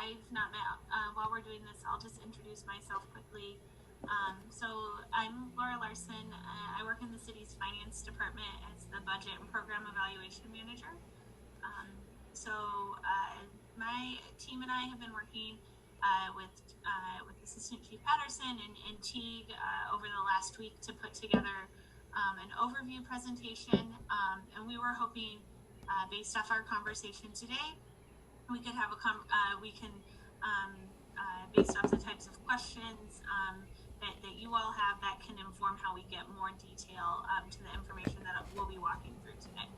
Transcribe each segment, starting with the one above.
I've not met, while we're doing this, I'll just introduce myself quickly. So I'm Laura Larson. I work in the city's finance department as the budget and program evaluation manager. So my team and I have been working with Assistant Chief Patterson and Teague over the last week to put together an overview presentation, and we were hoping, based off our conversation today, we could have based off the types of questions that you all have, that can inform how we get more detail to the information that we'll be walking through today.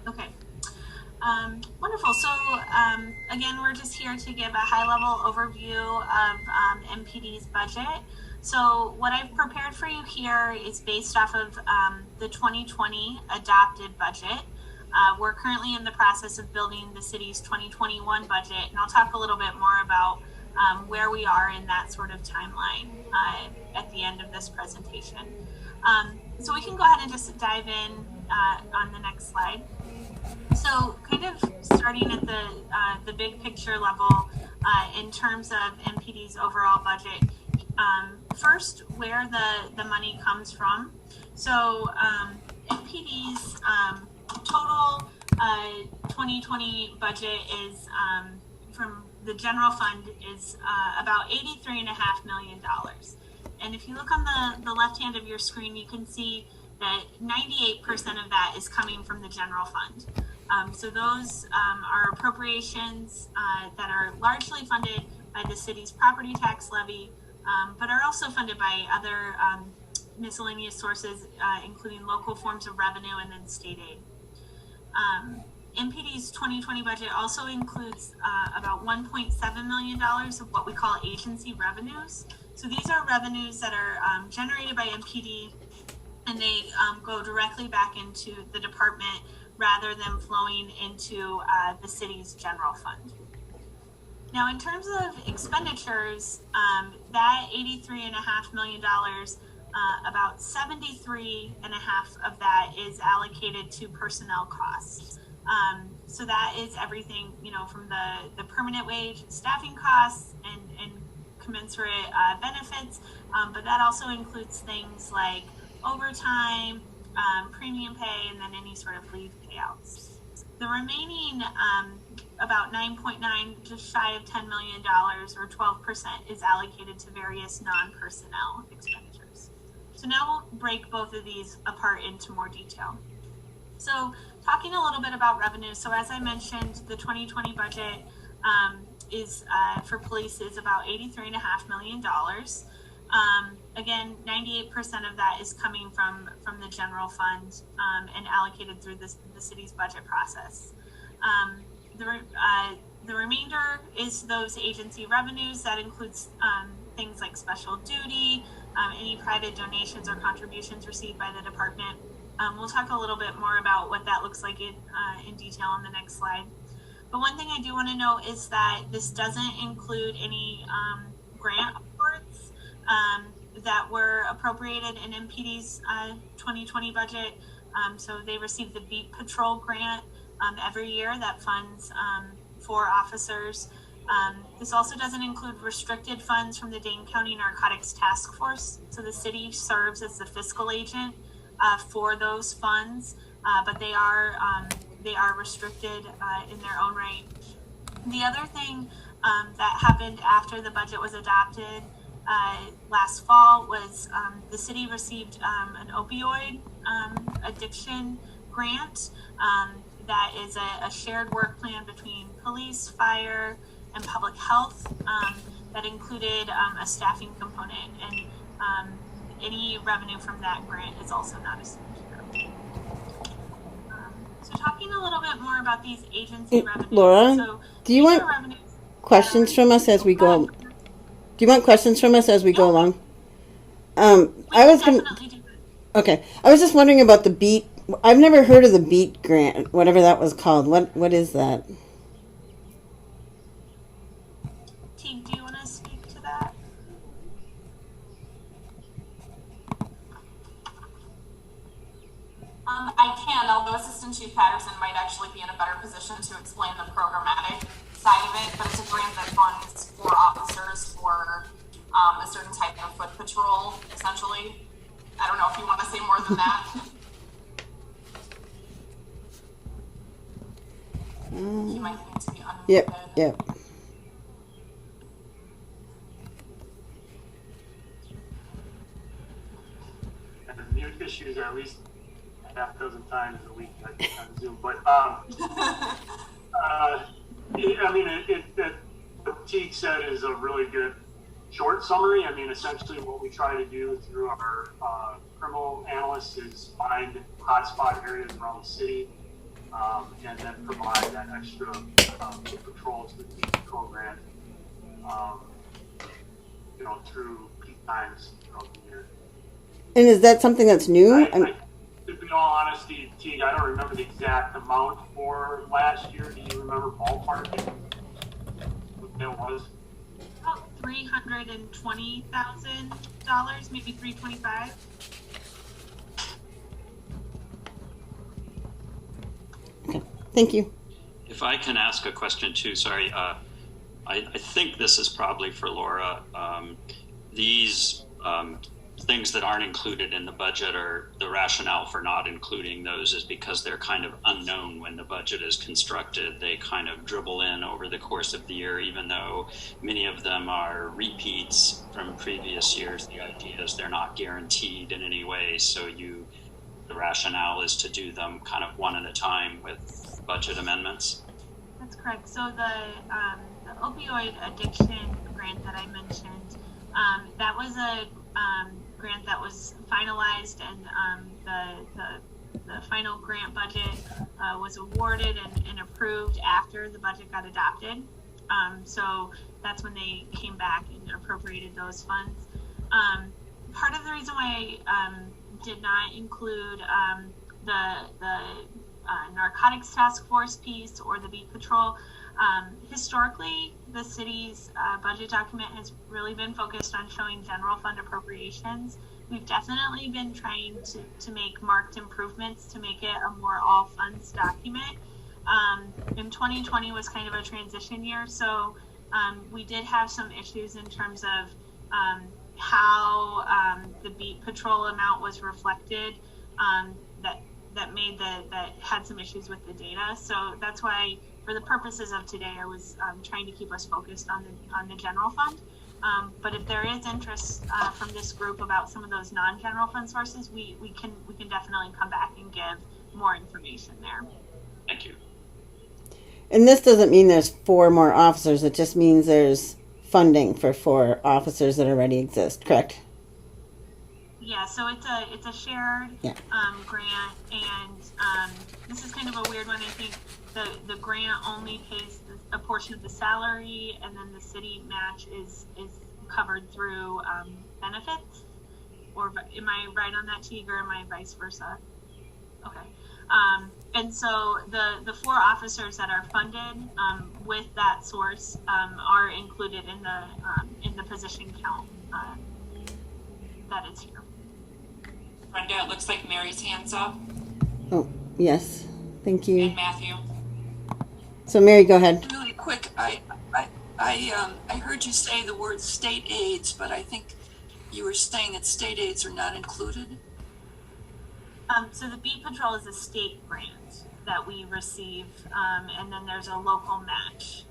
Okay. Wonderful. So again, we're just here to give a high-level overview of MPD's budget. So what I've prepared for you here is based off of the 2020 adopted budget. We're currently in the process of building the city's 2021 budget, and I'll talk a little bit more about where we are in that sort of timeline at the end of this presentation. So we can go ahead and just dive in on the next slide. So kind of starting at the big picture level in terms of MPD's overall budget. First, where the money comes from. So MPD's total 2020 budget is from the general fund is about $83.5 million. And if you look on the left hand of your screen, you can see that 98% of that is coming from the general fund. So those are appropriations that are largely funded by the city's property tax levy, but are also funded by other miscellaneous sources, including local forms of revenue and then state aid. MPD's 2020 budget also includes about $1.7 million of what we call agency revenues. So these are revenues that are generated by MPD, and they go directly back into the department rather than flowing into the city's general fund. Now, in terms of expenditures, that $83.5 million, about 73.5 of that is allocated to personnel costs. So that is everything, from the permanent wage, staffing costs, and commensurate benefits, but that also includes things like overtime, premium pay, and then any sort of leave payouts. The remaining about 9.9, just shy of $10 million, or 12%, is allocated to various non-personnel expenditures. So now we'll break both of these apart into more detail. So talking a little bit about revenue. So as I mentioned, the 2020 budget is for police is about $83.5 million. Again, 98% of that is coming from the general fund and allocated through the city's budget process. The remainder is those agency revenues. That includes things like special duty, any private donations or contributions received by the department. We'll talk a little bit more about what that looks like in detail on the next slide. But one thing I do want to note is that this doesn't include any grant awards that were appropriated in MPD's 2020 budget. So they received the Beat Patrol grant every year that funds 4 officers. This also doesn't include restricted funds from the Dane County Narcotics Task Force. So the city serves as the fiscal agent for those funds, but they are restricted in their own right. The other thing that happened after the budget was adopted last fall was the city received an opioid addiction grant that is a shared work plan between police, fire, and public health that included a staffing component, and any revenue from that grant is also not assumed here. So talking a little bit more about these agency revenues. Laura, so do you want questions from us as we go? Do you want questions from us as we go along? I was going to. Okay, I was just wondering about the Beat. I've never heard of the Beat grant, whatever that was called. What is that? Teague, do you want to speak to that? I can, although Assistant Chief Patterson might actually be in a better position to explain the programmatic side of it, but it's a grant that funds for officers for a certain type of foot patrol, essentially. I don't know if you want to say more than that. He might need to be unmuted. Yep. And the mute issues are at least a half dozen times a week on Zoom. But I mean, what Teague said is a really good short summary. I mean, essentially what we try to do through our criminal analysts is find hotspot areas around the city, and then provide that extra patrol to the Beat Patrol grant, through peak times throughout the year. And is that something that's new? To be all honesty, Teague, I don't remember the exact amount for last year. Do you remember ballparking what that was? About $320,000, maybe $325,000. Okay, thank you. If I can ask a question too, sorry. I think this is probably for Laura. These things that aren't included in the budget, or the rationale for not including those, is because they're kind of unknown when the budget is constructed. They kind of dribble in over the course of the year, even though many of them are repeats from previous years. The idea is they're not guaranteed in any way, so the rationale is to do them kind of one at a time with budget amendments. That's correct. So the opioid addiction grant that I mentioned, that was a grant that was finalized, and the final grant budget was awarded and approved after the budget got adopted. So that's when they came back and appropriated those funds. Part of the reason why I did not include the narcotics task force piece or the beat patrol, historically the city's budget document has really been focused on showing general fund appropriations. We've definitely been trying to make marked improvements to make it a more all funds document. And 2020 was kind of a transition year, so we did have some issues in terms of how the beat patrol amount was reflected, that had some issues with the data. So that's why, for the purposes of today, I was trying to keep us focused on the general fund. But if there is interest from this group about some of those non-general fund sources, we can definitely come back and give more information there. Thank you. And this doesn't mean there's 4 more officers. It just means there's funding for 4 officers that already exist, correct? Yeah, so it's a shared grant, and this is kind of a weird one. I think the grant only pays a portion of the salary, and then the city match is covered through benefits. Or am I right on that, Teague, or am I vice versa? Okay. And so the 4 officers that are funded with that source are included in the position count that is here. Brenda, it looks like Mary's hand's up. Oh, yes. Thank you. And Matthew. So Mary, go ahead. Really quick, I heard you say the word state aids, but I think you were saying that state aids are not included. So the Beat Patrol is a state grant that we receive, and then there's a local match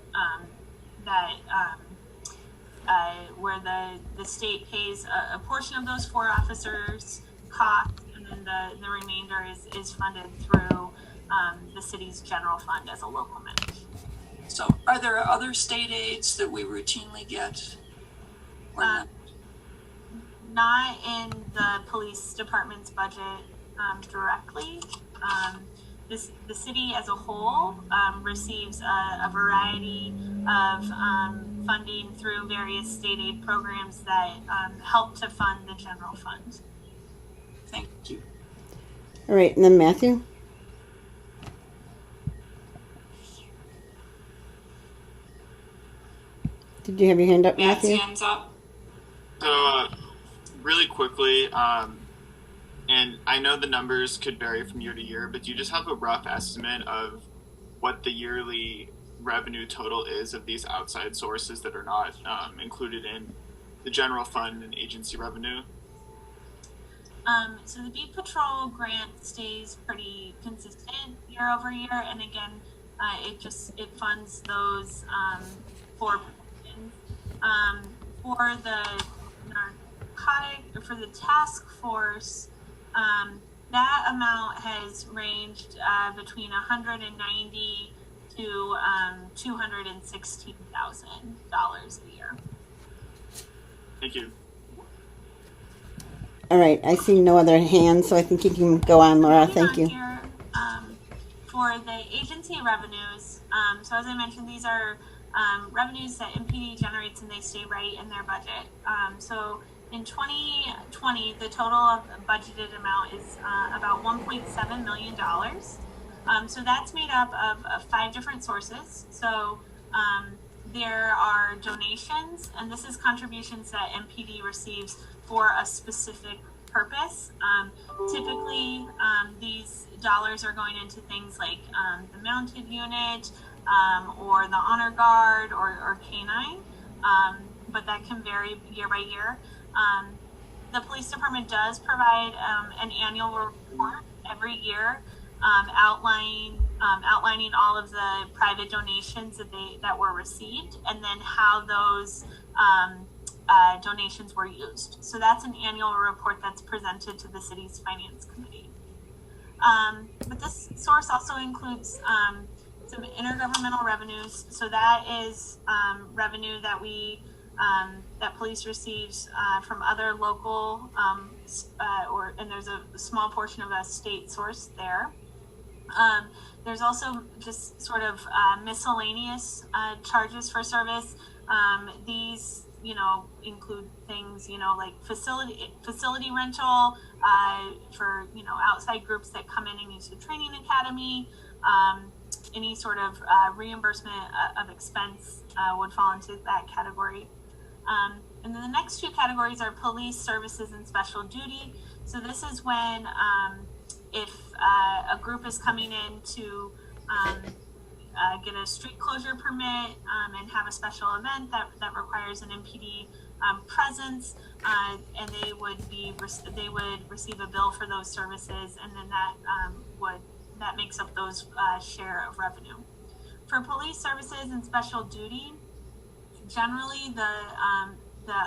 where the state pays a portion of those 4 officers' costs, and then the remainder is funded through the city's general fund as a local match. So are there other state aids that we routinely get? Or not? Not in the police department's budget directly. The city as a whole receives a variety of funding through various state aid programs that help to fund the general fund. Thank you. All right, and then Matthew. Did you have your hand up, Matt's Matthew? hand's up. So, really quickly, and I know the numbers could vary from year to year, but do you just have a rough estimate of what the yearly revenue total is of these outside sources that are not included in the general fund and agency revenue? So the Beat Patrol grant stays pretty consistent year over year, and again, it funds those for positions. For the for the task force, that amount has ranged between 190 to $216,000 a year. Thank you. All right, I see no other hands, so I think you can go on, Laura. Thank you. Here, for the agency revenues, so as I mentioned, these are revenues that MPD generates and they stay right in their budget. So in 2020, the total of budgeted amount is about $1.7 million. So that's made up of 5 different sources. So there are donations, and this is contributions that MPD receives for a specific purpose. Typically, these dollars are going into things like the mounted unit or the honor guard or canine, but that can vary year by year. The police department does provide an annual report every year outlining all of the private donations that were received, and then how those donations were used. So that's an annual report that's presented to the city's finance committee. But this source also includes some intergovernmental revenues. So that is revenue that that police receives from other local and there's a small portion of a state source there. There's also just sort of miscellaneous charges for service. These, include things, like facility rental for, outside groups that come in and use the training academy. Any sort of reimbursement of expense would fall into that category. And then the next 2 categories are police services and special duty. So this is when if a group is coming in to get a street closure permit and have a special event that requires an MPD presence, and they would receive a bill for those services, and then that makes up those share of revenue. For police services and special duty, generally the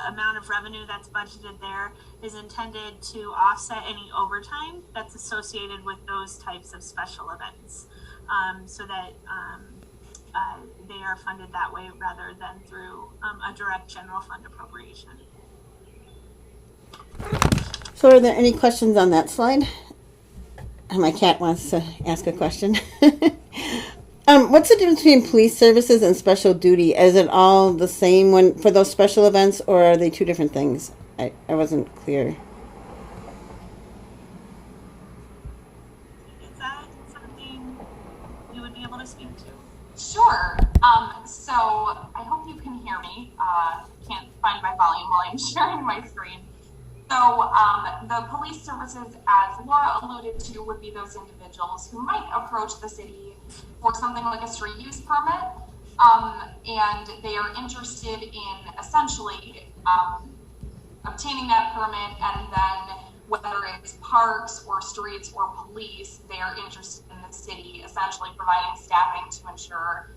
amount of revenue that's budgeted there is intended to offset any overtime that's associated with those types of special events, so that they are funded that way rather than through a direct general fund appropriation. So are there any questions on that slide? My cat wants to ask a question. What's the difference between police services and special duty? Is it all the same for those special events, or are they 2 different things? I wasn't clear. Is that something you would be able to speak to? Sure. So I hope you can hear me. Can't find my volume while I'm sharing my screen. So the police services, as Laura alluded to, would be those individuals who might approach the city for something like a street use permit, and they are interested in essentially obtaining that permit, and then whether it's parks or streets or police, they are interested in the city essentially providing staffing to ensure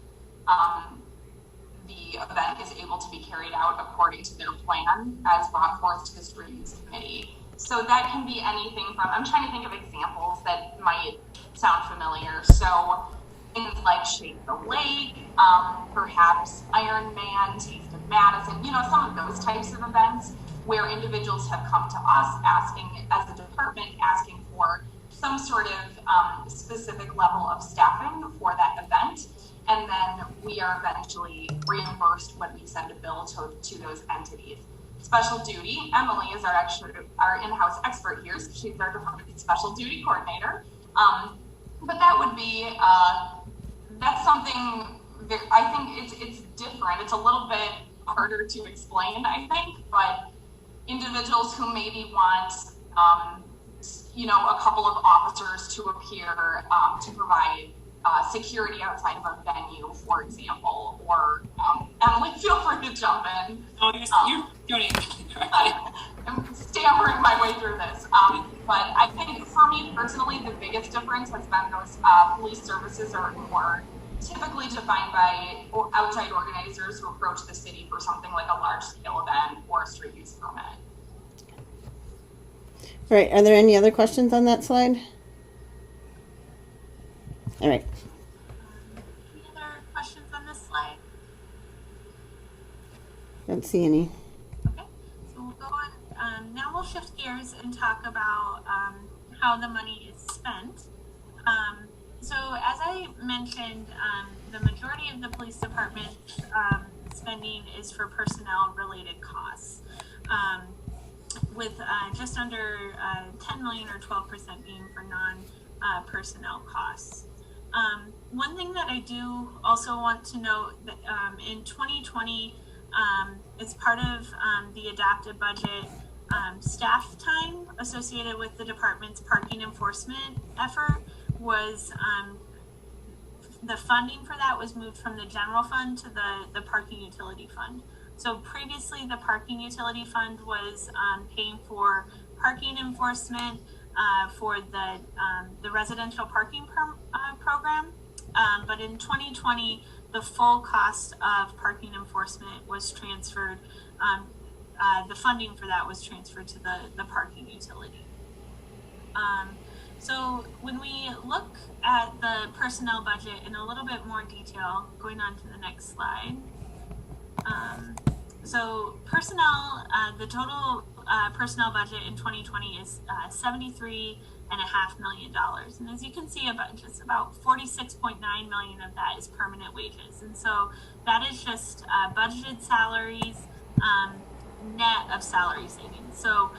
the event is able to be carried out according to their plan as brought forth to the street use committee. So that can be anything from, I'm trying to think of examples that might sound familiar. So things like Shake the Lake, perhaps Iron Man, Taste of Madison, some of those types of events where individuals have come to us asking, as a department, asking for some sort of specific level of staffing for that event. And then we are eventually reimbursed when we send a bill to those entities. Special duty, Emily is our in-house expert here, so she's our department special duty coordinator. But that would be, that's something that I think it's different. It's a little bit harder to explain, I think, but individuals who maybe want, a couple of officers to appear to provide security outside of a venue, for example, or Emily, feel free to jump in. Oh, you're doing it right. I'm stammering my way through this. But I think for me personally, the biggest difference has been those police services are more typically defined by outside organizers who approach the city for something like a large scale event or a street use permit. All right. Are there any other questions on that slide? All right. Any other questions on this slide? Don't see any. Okay, so we'll go on. Now we'll shift gears and talk about how the money is spent. So as I mentioned, the majority of the police department spending is for personnel related costs, with just under 10 million or 12% being for non-personnel costs. One thing that I do also want to note that in 2020, as part of the adopted budget, staff time associated with the department's parking enforcement effort was the funding for that was moved from the general fund to the parking utility fund. So previously, the parking utility fund was paying for parking enforcement for the residential parking program, but in 2020, the full cost of parking enforcement was transferred. The funding for that was transferred to the parking utility. So when we look at the personnel budget in a little bit more detail, going on to the next slide. So personnel, the total personnel budget in 2020 is $73.5 million. And as you can see, just about 46.9 million of that is permanent wages. And so that is just budgeted salaries, net of salary savings. So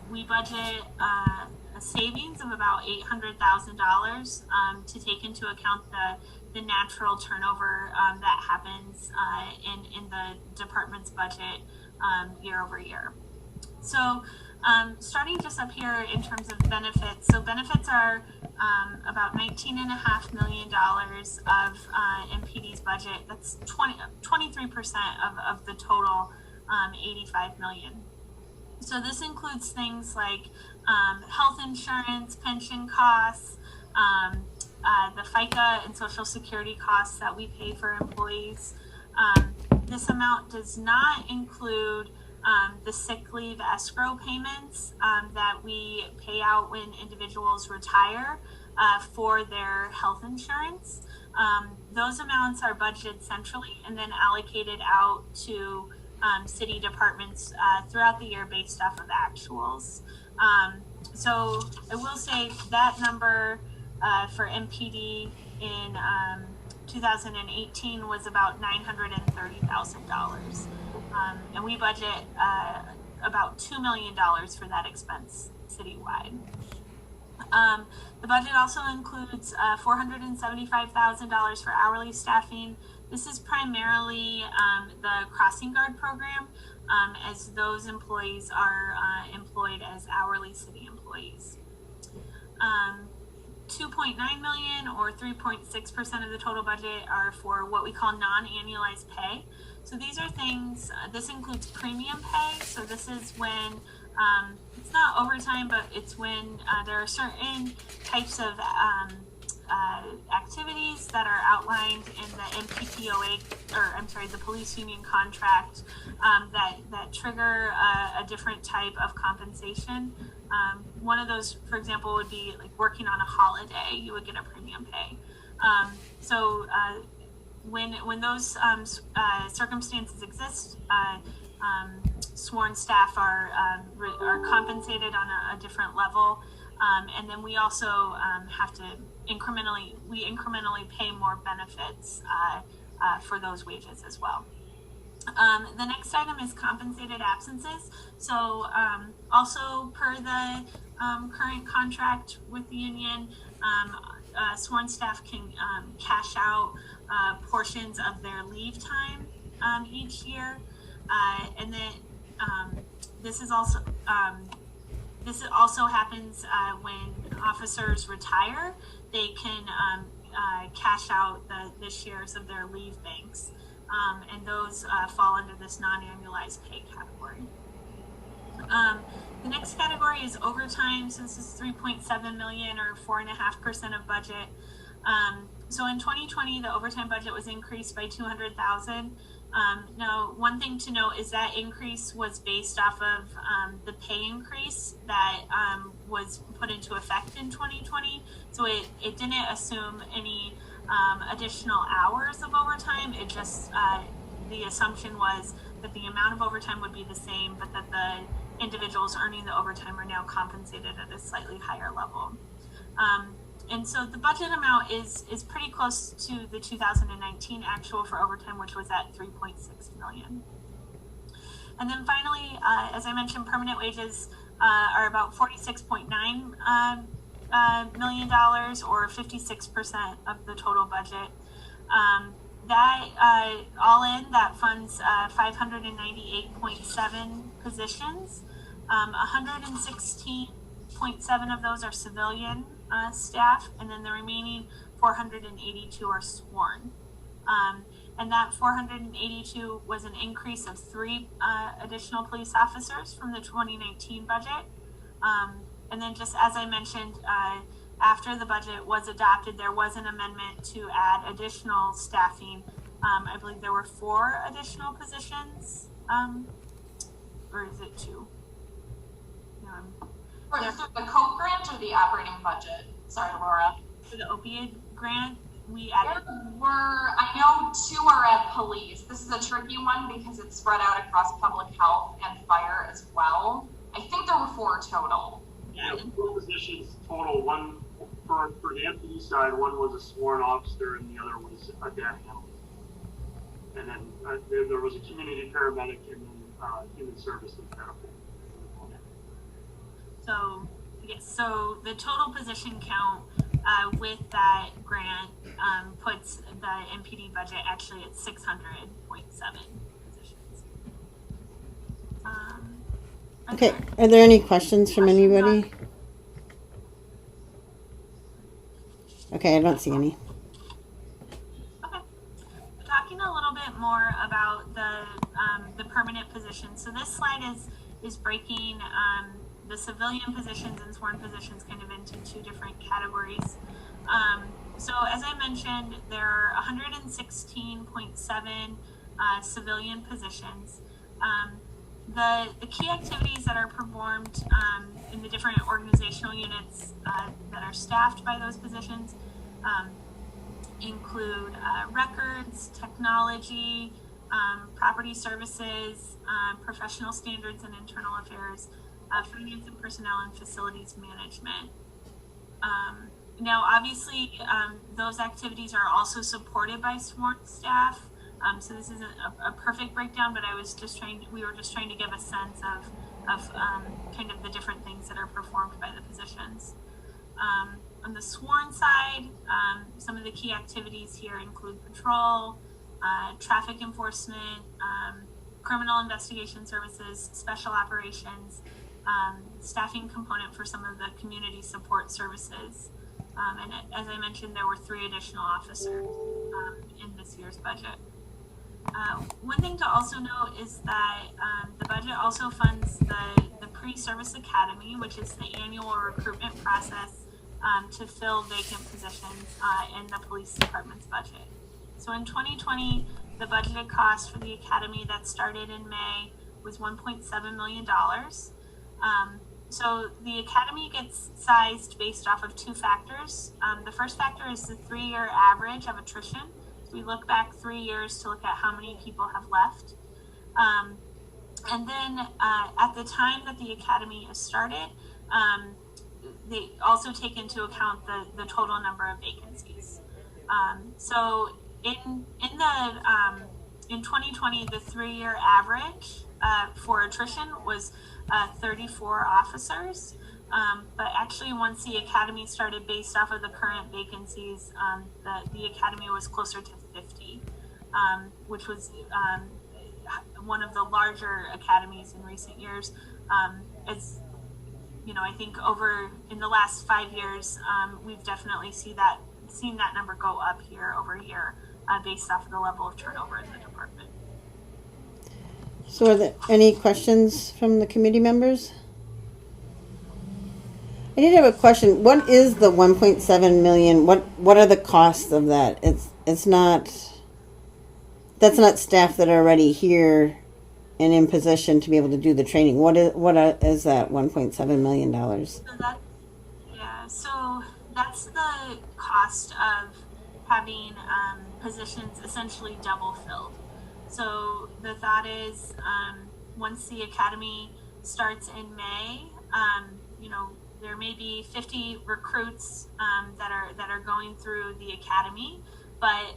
we budget a savings of about $800,000 to take into account the natural turnover that happens in the department's budget year over year. So starting just up here in terms of benefits, so benefits are about $19.5 million of MPD's budget. That's 23% of the total 85 million. So this includes things like health insurance, pension costs, the FICA and Social Security costs that we pay for employees. This amount does not include the sick leave escrow payments that we pay out when individuals retire for their health insurance. Those amounts are budgeted centrally and then allocated out to city departments throughout the year based off of actuals. So I will say that number for MPD in 2018 was about $930,000. And we budget about $2 million for that expense citywide. The budget also includes $475,000 for hourly staffing. This is primarily the crossing guard program, as those employees are employed as hourly city employees. 2.9 million or 3.6% of the total budget are for what we call non-annualized pay. So these are things, this includes premium pay. So this is when, it's not overtime, but it's when there are certain types of activities that are outlined in the MPPOA, or I'm sorry, the police union contract that trigger a different type of compensation. One of those, for example, would be like working on a holiday, you would get a premium pay. So when those circumstances exist, sworn staff are compensated on a different level, and then we also have to incrementally pay more benefits for those wages as well. The next item is compensated absences. So also per the current contract with the union, sworn staff can cash out portions of their leave time each year, and then this also happens when officers retire. They can cash out the shares of their leave banks. And those fall under this non-annualized pay category. The next category is overtime. So this is 3.7 million or 4.5% of budget. So in 2020, the overtime budget was increased by 200,000. Now, one thing to note is that increase was based off of the pay increase that was put into effect in 2020. So it didn't assume any additional hours of overtime. It just, the assumption was that the amount of overtime would be the same, but that the individuals earning the overtime are now compensated at a slightly higher level. And so the budget amount is pretty close to the 2019 actual for overtime, which was at 3.6 million. And then finally, as I mentioned, permanent wages are about $46.9 million or 56% of the total budget. That all in, that funds 598.7 positions. 116.7 of those are civilian staff, and then the remaining 482 are sworn. And that 482 was an increase of 3 additional police officers from the 2019 budget. And then just as I mentioned, after the budget was adopted, there was an amendment to add additional staffing. I believe there were 4 additional positions, or is it 2? For the COPE grant or the operating budget? Sorry, Laura. For the opioid grant, we added. I know 2 are at police. This is a tricky one because it's spread out across public health and fire as well. I think there were 4 total. Yeah, 4 positions total. One for the MPD side, one was a sworn officer and the other was a data analyst. And then there was a community paramedic and then human services medical. So, yes, so the total position count with that grant puts the MPD budget actually at 600.7 positions. Okay, are there any questions from anybody? Okay, I don't see any. Okay. Talking a little bit more about the permanent positions. So this slide is breaking the civilian positions and sworn positions kind of into 2 different categories. So as I mentioned, there are 116.7 civilian positions. The key activities that are performed in the different organizational units that are staffed by those positions include records, technology, property services, professional standards and internal affairs, finance and personnel, and facilities management. Now, obviously, those activities are also supported by sworn staff. So this isn't a perfect breakdown, but we were just trying to give a sense of kind of the different things that are performed by the positions. On the sworn side, some of the key activities here include patrol, traffic enforcement, criminal investigation services, special operations, staffing component for some of the community support services. And as I mentioned, there were 3 additional officers in this year's budget. One thing to also note is that the budget also funds the pre-service academy, which is the annual recruitment process to fill vacant positions in the police department's budget. So in 2020, the budgeted cost for the academy that started in May was $1.7 million. So the academy gets sized based off of 2 factors. The first factor is the 3-year average of attrition. So we look back 3 years to look at how many people have left. And then at the time that the academy is started, they also take into account the total number of vacancies. So in 2020, the 3-year average for attrition was 34 officers. But actually, once the academy started based off of the current vacancies, the academy was closer to 50, which was one of the larger academies in recent years. As you know, I think over in the last 5 years, we've definitely seen seen that number go up year over year based off of the level of turnover in the department. So are there any questions from the committee members? I did have a question. What is the 1.7 million? What are the costs of that? It's not, that's not staff that are already here and in position to be able to do the training. What is that $1.7 million? So that's the cost of having positions essentially double filled. So the thought is once the academy starts in May, there may be 50 recruits that are going through the academy, but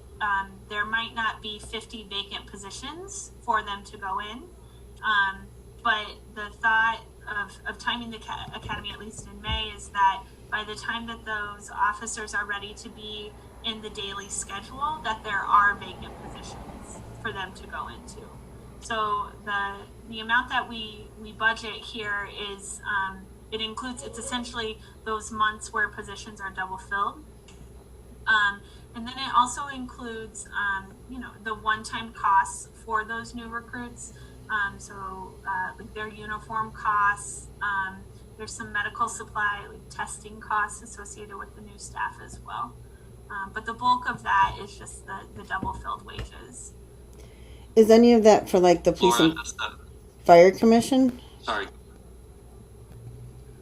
there might not be 50 vacant positions for them to go in. But the thought of timing the academy, at least in May, is that by the time that those officers are ready to be in the daily schedule, that there are vacant positions for them to go into. So the amount that we budget here is it's essentially those months where positions are double filled. And then it also includes, the one-time costs for those new recruits. Like their uniform costs, there's some medical supply, like testing costs associated with the new staff as well. But the bulk of that is just the double filled wages. Is any of that for like the police and fire commission? Sorry.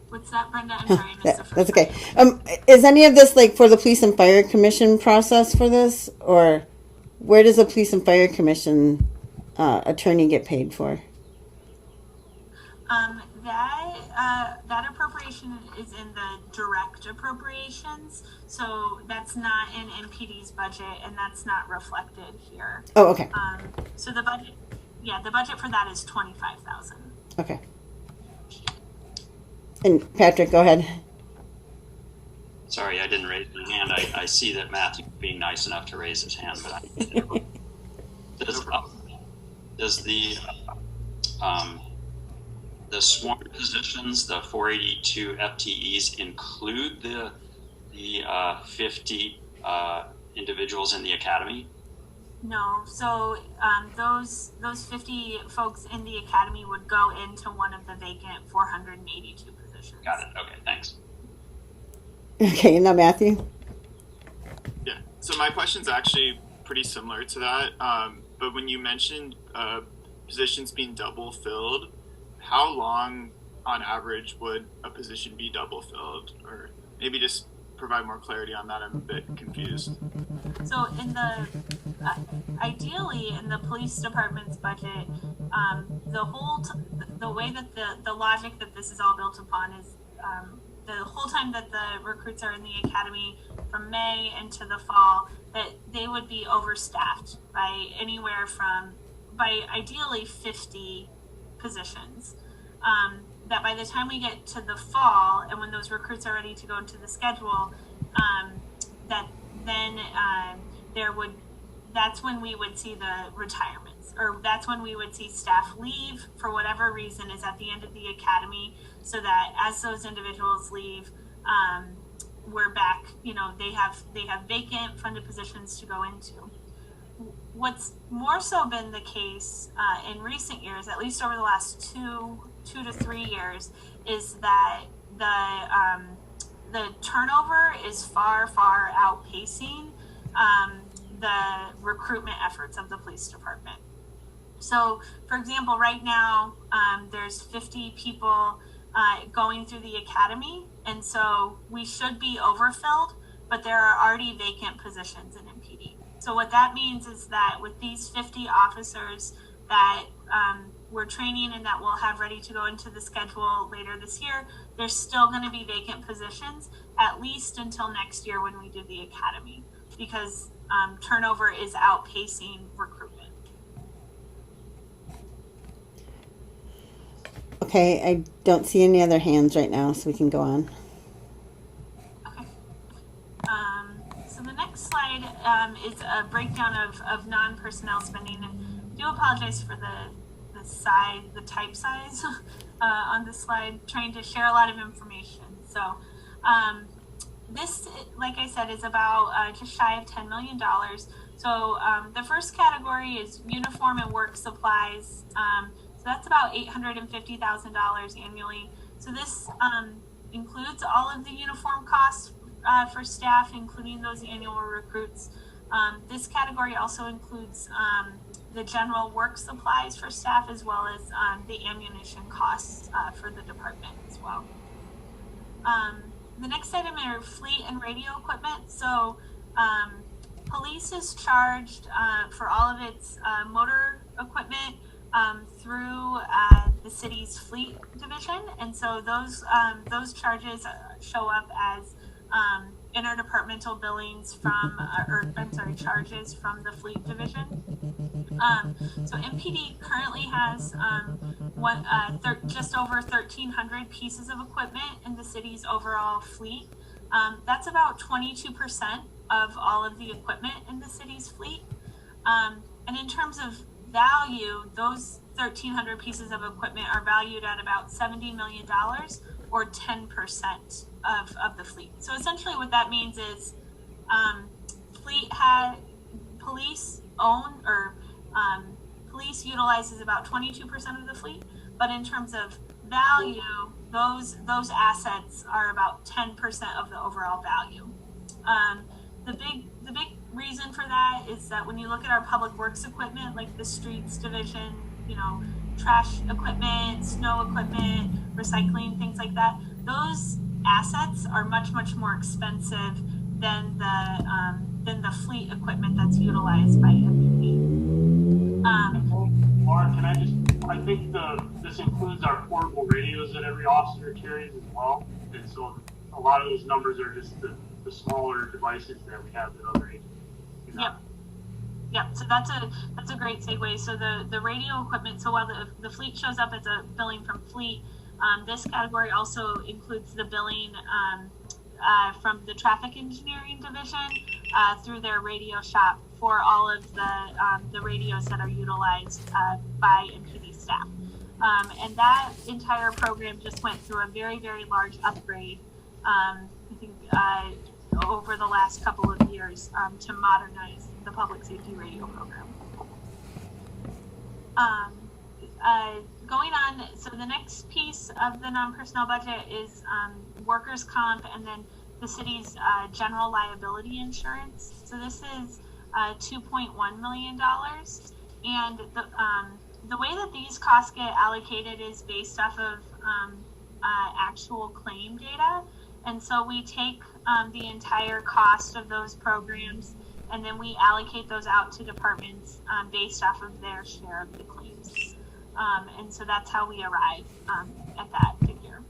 What's that, Brenda? I'm sorry, I missed the first That's okay. part. Is any of this like for the police and fire commission process for this, or where does the police and fire commission attorney get paid for? That appropriation is in the direct appropriations, so that's not in NPD's budget, and that's not reflected here. Oh, okay. So the budget for that is $25,000. Okay. And Patrick, go ahead. Sorry, I didn't raise my hand. I see that Matthew being nice enough to raise his hand, but does the sworn positions, the 482 FTEs, include the 50 individuals in the academy? No. So those 50 folks in the academy would go into one of the vacant 482 positions. Got it. Okay, thanks. Okay, and now Matthew. Yeah. So my question's actually pretty similar to that. But when you mentioned positions being double filled, how long on average would a position be double filled? Or maybe just provide more clarity on that. I'm a bit confused. So ideally in the police department's budget, the way that the logic that this is all built upon is the whole time that the recruits are in the academy from May into the fall, that they would be overstaffed by ideally 50 positions. That by the time we get to the fall, and when those recruits are ready to go into the schedule, that's when we would see the retirements, or that's when we would see staff leave for whatever reason is at the end of the academy, so that as those individuals leave, we're back, they have vacant funded positions to go into. What's more so been the case in recent years, at least over the last two to 3 years, is that the turnover is far outpacing the recruitment efforts of the police department. So, for example, right now there's 50 people going through the academy, and so we should be overfilled, but there are already vacant positions in MPD. So what that means is that with these 50 officers that we're training and that we'll have ready to go into the schedule later this year, there's still going to be vacant positions at least until next year when we do the academy, because turnover is outpacing recruitment. Okay, I don't see any other hands right now, so we can go on. Okay. So the next slide is a breakdown of non-personnel spending. And I do apologize for the type size on the slide, trying to share a lot of information. So this, like I said, is about just shy of $10 million. So the first category is uniform and work supplies. So that's about $850,000 annually. So this includes all of the uniform costs for staff, including those annual recruits. This category also includes the general work supplies for staff, as well as the ammunition costs for the department as well. The next item are fleet and radio equipment. So police is charged for all of its motor equipment through the city's fleet division, and so those charges show up as interdepartmental billings from, charges from the fleet division. So MPD currently has just over 1,300 pieces of equipment in the city's overall fleet. That's about 22% of all of the equipment in the city's fleet. And in terms of value, those 1,300 pieces of equipment are valued at about $70 million, or 10% of the fleet. So essentially what that means is police own, or police utilizes about 22% of the fleet, but in terms of value, those assets are about 10% of the overall value. The big reason for that is that when you look at our public works equipment, like the streets division, trash equipment, snow equipment, recycling, things like that, those assets are much more expensive than the fleet equipment that's utilized by MPD. Laura, I think this includes our portable radios that every officer carries as well, and so a lot of those numbers are just the smaller devices that we have that other agencies do not. Yep. So that's a great segue. So the radio equipment. So while the fleet shows up as a billing from fleet, this category also includes the billing from the traffic engineering division through their radio shop for all of the radios that are utilized by MPD staff. And that entire program just went through a very large upgrade. I think over the last couple of years to modernize the public safety radio program. Going on, so the next piece of the non-personnel budget is workers' comp, and then the city's general liability insurance. So this is $2.1 million, and the way that these costs get allocated is based off of actual claim data. And so we take the entire cost of those programs, and then we allocate those out to departments based off of their share of the claims. And so that's how we arrive at that figure.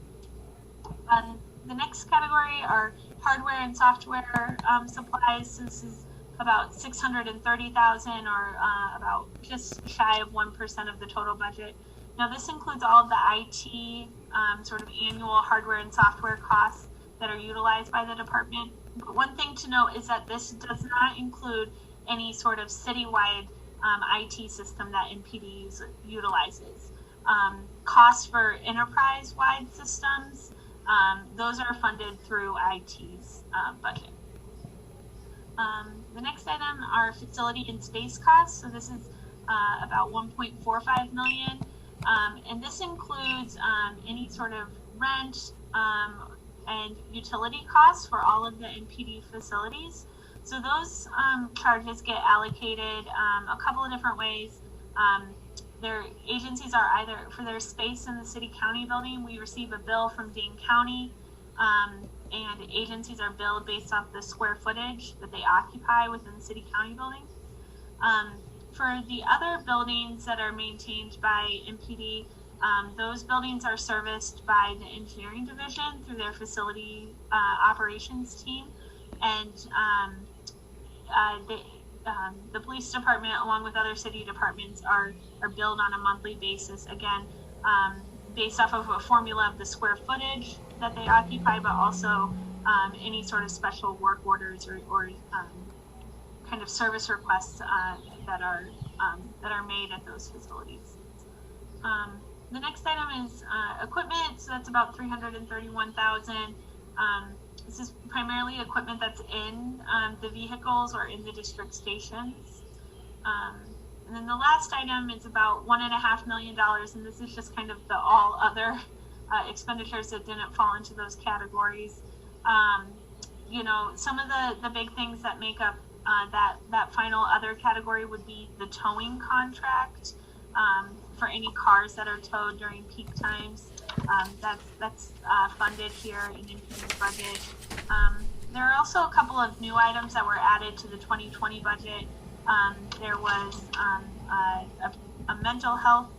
The next category are hardware and software supplies. So this is about $630,000, or about just shy of 1% of the total budget. Now this includes all of the IT sort of annual hardware and software costs that are utilized by the department. But one thing to note is that this does not include any sort of citywide IT system that MPD utilizes. Costs for enterprise-wide systems, those are funded through IT's budget. The next item are facility and space costs. So this is about $1.45 million. And this includes any sort of rent and utility costs for all of the NPD facilities. So those charges get allocated a couple of different ways. Their agencies are either for their space in the city county building. We receive a bill from Dane County, and agencies are billed based off the square footage that they occupy within the city county building. For the other buildings that are maintained by MPD, those buildings are serviced by the engineering division through their facility operations team, and the police department, along with other city departments, are billed on a monthly basis, again, based off of a formula of the square footage that they occupy, but also any sort of special work orders or kind of service requests that are made at those facilities. The next item is equipment, so that's about $331,000. This is primarily equipment that's in the vehicles or in the district stations. And then the last item is about $1.5 million, and this is just kind of the all other expenditures that didn't fall into those categories. You know, some of the big things that make up that final other category would be the towing contract for any cars that are towed during peak times. That's funded here in MPD's budget. There are also a couple of new items that were added to the 2020 budget. There was a mental health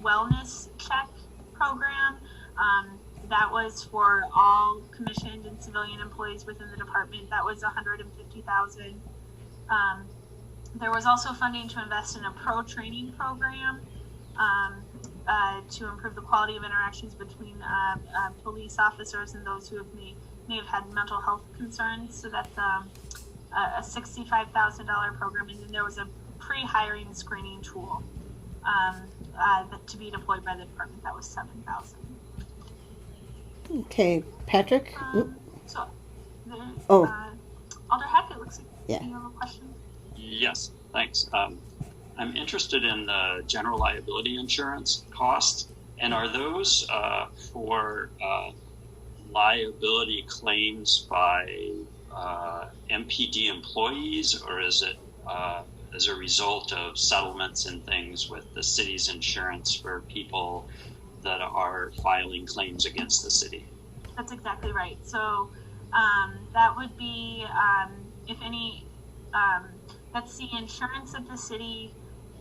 wellness check program that was for all commissioned and civilian employees within the department. That was $150,000. There was also funding to invest in a pro training program to improve the quality of interactions between police officers and those who may have had mental health concerns. So that's a $65,000 program, and then there was a pre-hiring screening tool to be deployed by the department. That was $7,000. Okay, Patrick? So there's Oh. Alder Heck, it looks like Yeah. you have a question. Yes, thanks. I'm interested in the general liability insurance costs, and are those for liability claims by MPD employees, or is it as a result of settlements and things with the city's insurance for people that are filing claims against the city? That's exactly right. So that would be, if any, that's the insurance that the city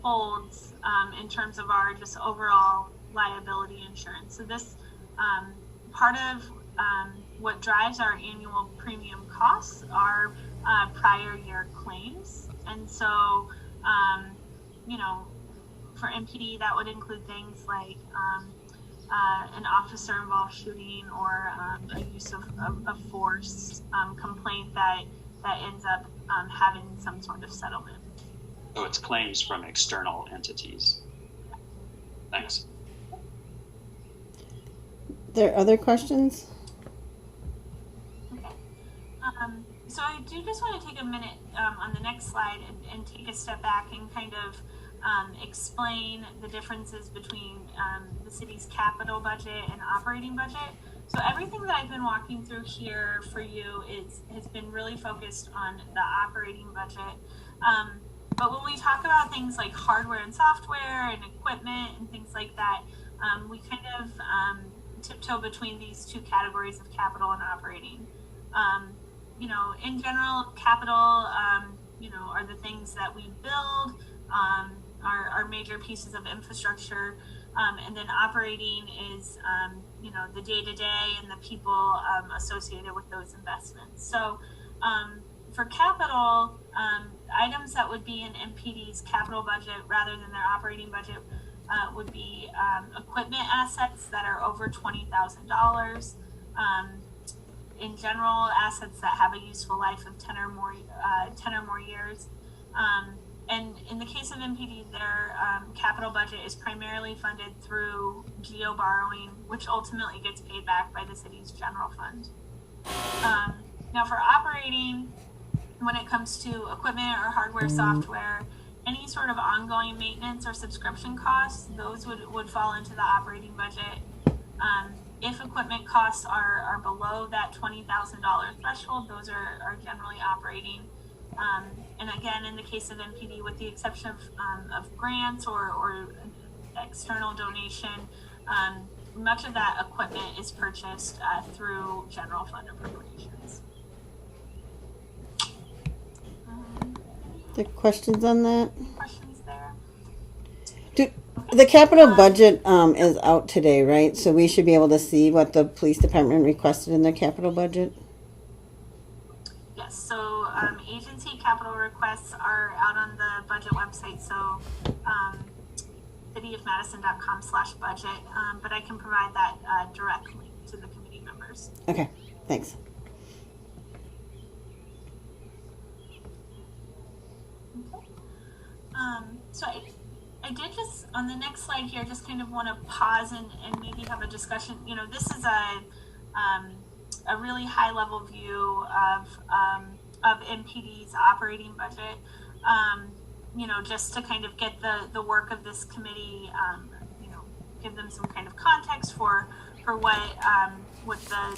holds in terms of our just overall liability insurance. So this part of what drives our annual premium costs are prior year claims. And so, you know, for MPD, that would include things like an officer involved shooting or a use of force complaint that ends up having some sort of settlement. So it's claims from external entities. Thanks. There are other questions? Okay. So I do just want to take a minute on the next slide and take a step back and kind of explain the differences between the city's capital budget and operating budget. So everything that I've been walking through here for you has been really focused on the operating budget. But when we talk about things like hardware and software and equipment and things like that, we kind of tiptoe between these two categories of capital and operating. You know, in general, capital, you know, are the things that we build, are major pieces of infrastructure, and then operating is, you know, the day-to-day and the people associated with those investments. So for capital, items that would be in MPD's capital budget rather than their operating budget would be equipment assets that are over $20,000. In general, assets that have a useful life of 10 or more years. And in the case of MPD, their capital budget is primarily funded through geo borrowing, which ultimately gets paid back by the city's general fund. Now for operating, when it comes to equipment or hardware, software, any sort of ongoing maintenance or subscription costs, those would fall into the operating budget. If equipment costs are below that $20,000 threshold, those are generally operating. And again, in the case of MPD, with the exception of grants or external donation, much of that equipment is purchased through general fund appropriations. The questions on that? Questions there? The capital budget is out today, right? So we should be able to see what the police department requested in their capital budget? Yes, so agency capital requests are out on the budget website, so cityofmadison.com/budget, but I can provide that directly to the committee members. Okay, thanks. Okay. So I did just, on the next slide here, just kind of want to pause and maybe have a discussion. You know, this is a really high level view of MPD's operating budget. Just to kind of get the work of this committee, give them some kind of context for what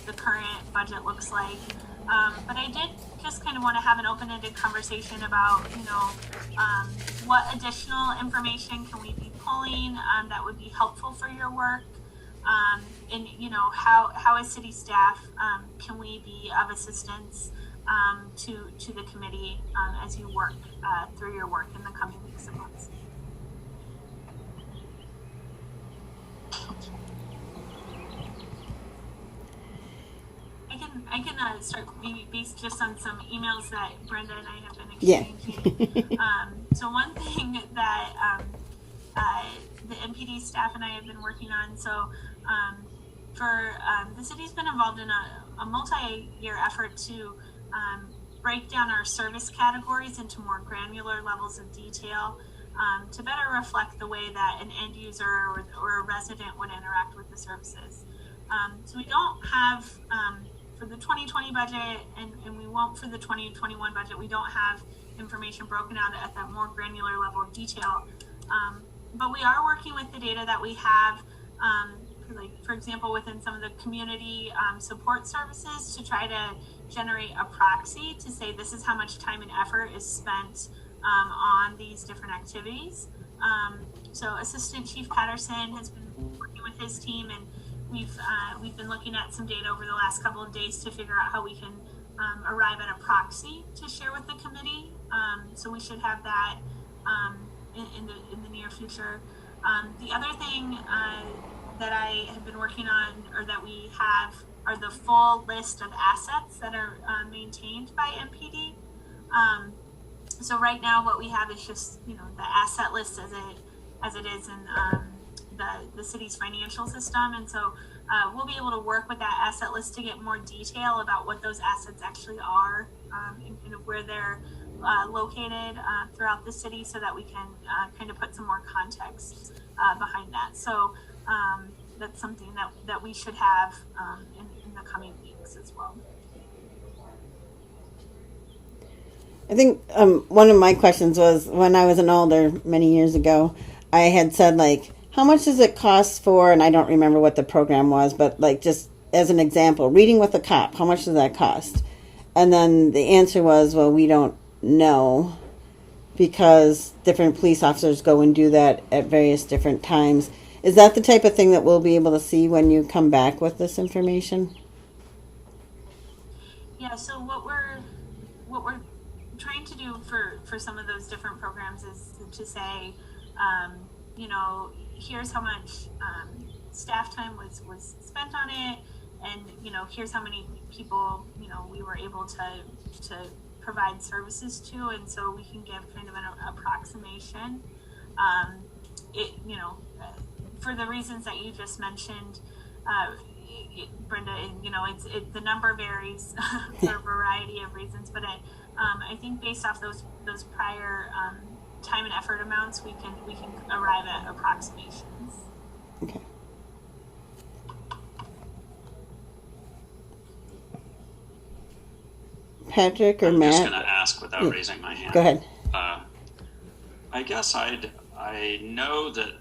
the current budget looks like. But I did just kind of want to have an open-ended conversation about, what additional information can we be pulling that would be helpful for your work, and how as city staff can we be of assistance to the committee as you work through your work in the coming weeks and months. I can start maybe based just on some emails that Brenda and I have been exchanging. Yeah. So one thing that the MPD staff and I have been working on. So the city's been involved in a multi-year effort to break down our service categories into more granular levels of detail to better reflect the way that an end user or a resident would interact with the services. So we don't have, for the 2020 budget, and we won't for the 2021 budget, we don't have information broken out at that more granular level of detail. But we are working with the data that we have, for example, within some of the community support services to try to generate a proxy to say this is how much time and effort is spent on these different activities. So Assistant Chief Patterson has been working with his team, and we've been looking at some data over the last couple of days to figure out how we can arrive at a proxy to share with the committee. So we should have that in the near future. The other thing that I have been working on, or that we have, are the full list of assets that are maintained by MPD. So right now, what we have is just the asset list as it is in the city's financial system, and so we'll be able to work with that asset list to get more detail about what those assets actually are and kind of where they're located throughout the city, so that we can kind of put some more context behind that. So that's something that we should have in the coming weeks as well. I think one of my questions was, when I was an alder many years ago, I had said, like, how much does it cost for, and I don't remember what the program was, but like, just as an example, reading with a cop, how much does that cost? And then the answer was, well, we don't know, because different police officers go and do that at various different times. Is that the type of thing that we'll be able to see when you come back with this information? Yeah, so what we're trying to do for some of those different programs is to say, here's how much staff time was spent on it, and here's how many people we were able to provide services to, and so we can give kind of an approximation. For the reasons that you just mentioned, Brenda, the number varies for a variety of reasons, but I think based off those prior time and effort amounts, we can arrive at approximations. Okay. Patrick or I'm Matt? just going to ask without raising my hand. Go ahead. I guess I know that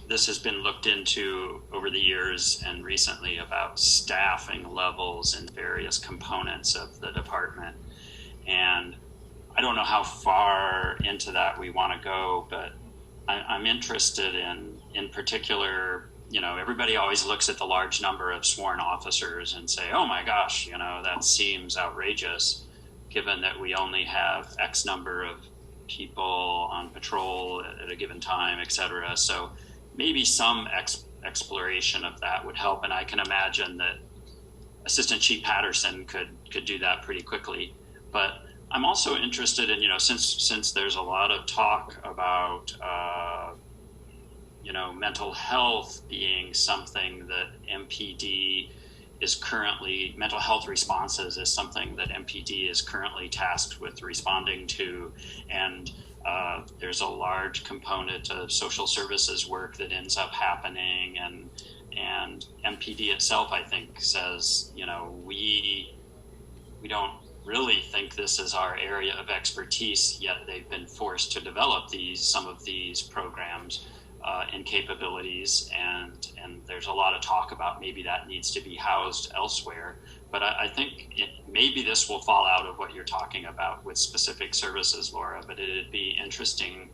this has been looked into over the years and recently about staffing levels in various components of the department, and I don't know how far into that we want to go, but I'm interested in particular. Everybody always looks at the large number of sworn officers and say, oh my gosh, that seems outrageous, given that we only have X number of people on patrol at a given time, et cetera. So maybe some exploration of that would help. And I can imagine that Assistant Chief Patterson could do that pretty quickly. But I'm also interested in, since there's a lot of talk about, mental health being something that MPD is currently, mental health responses is something that MPD is currently tasked with responding to. And there's a large component of social services work that ends up happening. and MPD itself, I think, says, you know, we don't really think this is our area of expertise, yet they've been forced to develop some of these programs and capabilities, and there's a lot of talk about maybe that needs to be housed elsewhere. But I think maybe this will fall out of what you're talking about with specific services, Laura, but it'd be interesting,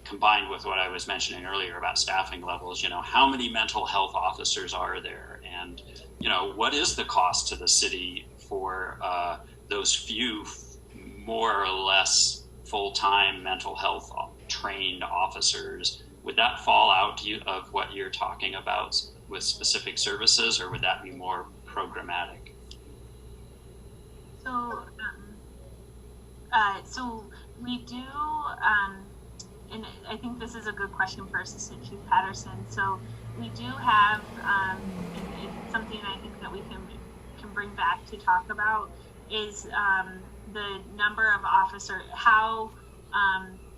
combined with what I was mentioning earlier about staffing levels, you know, how many mental health officers are there? And, you know, what is the cost to the city for those few more or less full-time mental health trained officers? Would that fall out of what you're talking about with specific services, or would that be more programmatic? So we do, and I think this is a good question for Assistant Chief Patterson. So we do have, and it's something I think that we can bring back to talk about, is the number of how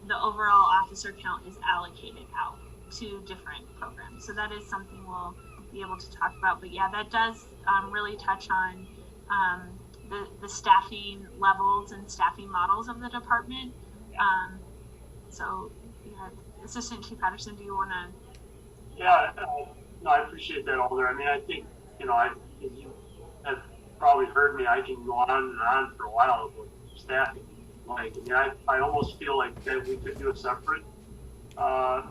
the overall officer count is allocated out to different programs. So that is something we'll be able to talk about. But yeah, that does really touch on the staffing levels and staffing models of the department. So yeah, Assistant Chief Patterson, do you want to? Yeah, no, I appreciate that, Alder. I mean, I think, you know, you have probably heard me, I can go on and on for a while with staffing. Like, I mean, I almost feel like that we could do a separate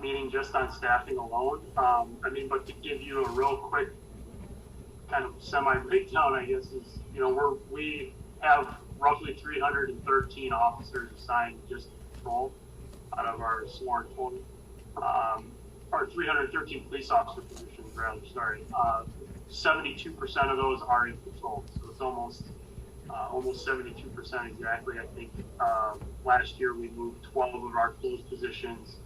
meeting just on staffing alone. I mean, but to give you a real quick kind of semi-breakdown, I guess, is, you know, we have roughly 313 officers assigned just to patrol out of our sworn total. Or 313 police officer positions, rather, sorry. 72% of those are in patrol, so it's almost 72% exactly. I think last year we moved 12 of our closed positions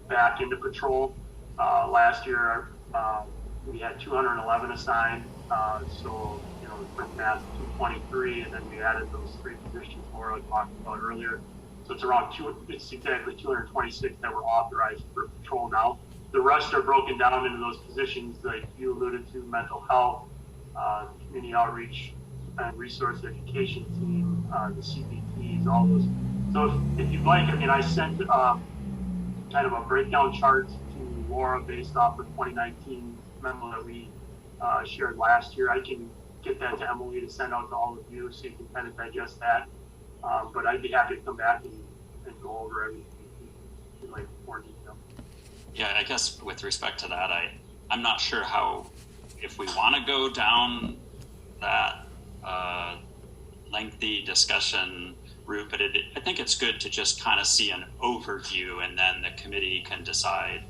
back into patrol. Last year we had 211 assigned, so, you know, quick math, 223, and then we added those 3 positions Laura talked about earlier. So it's exactly 226 that were authorized for patrol now. The rest are broken down into those positions like you alluded to: mental health, community outreach and resource education team, the CBTs, all those. So if you'd like, I mean, I sent kind of a breakdown chart to Laura based off the 2019 memo that we shared last year. I can get that to Emily to send out to all of you so you can kind of digest that. But I'd be happy to come back and go over everything in like more detail. Yeah, I guess with respect to that, I'm not sure if we want to go down that lengthy discussion route, but I think it's good to just kind of see an overview, and then the committee can decide,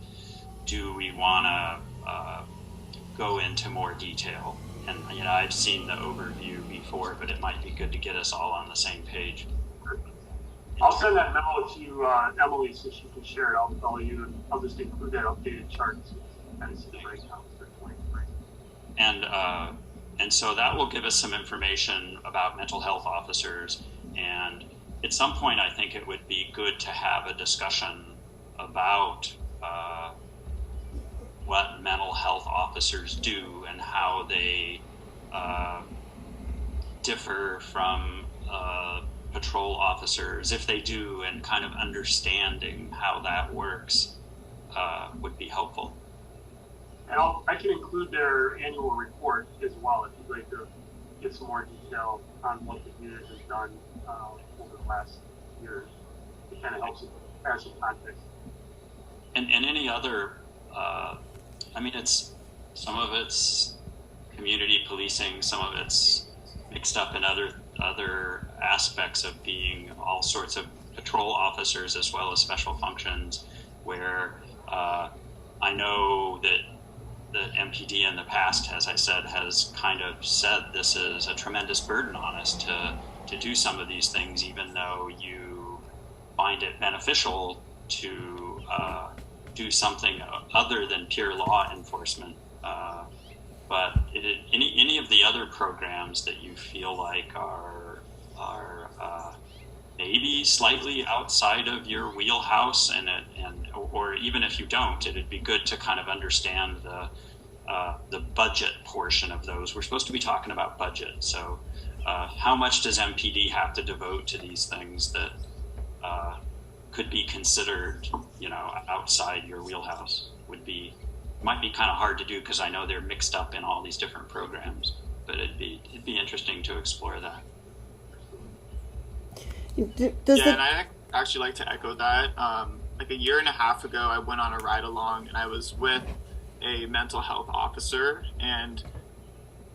do we want to go into more detail? And, you know, I've seen the overview before, but it might be good to get us all on the same page. I'll send that memo to you, Emily, so she can share it. I'll tell you, and I'll just include that updated chart so you can kind of see the breakdown for 23. And so that will give us some information about mental health officers. And at some point, I think it would be good to have a discussion about what mental health officers do and how they differ from patrol officers, if they do, and kind of understanding how that works would be helpful. And I can include their annual report as well if you'd like to get some more detail on what the unit has done over the last years. It kind of helps it add some context. And any other, I mean, some of it's community policing, some of it's mixed up in other aspects of being all sorts of patrol officers as well as special functions, where I know that the MPD in the past, as I said, has kind of said this is a tremendous burden on us to do some of these things, even though you find it beneficial to do something other than pure law enforcement. But any of the other programs that you feel like are maybe slightly outside of your wheelhouse, or even if you don't, it'd be good to kind of understand the budget portion of those. We're supposed to be talking about budget, so how much does MPD have to devote to these things that could be considered, outside your wheelhouse? Might be kind of hard to do because I know they're mixed up in all these different programs, but it'd be interesting to explore that. And I actually like to echo that. Like a year and a half ago, I went on a ride along and I was with a mental health officer, and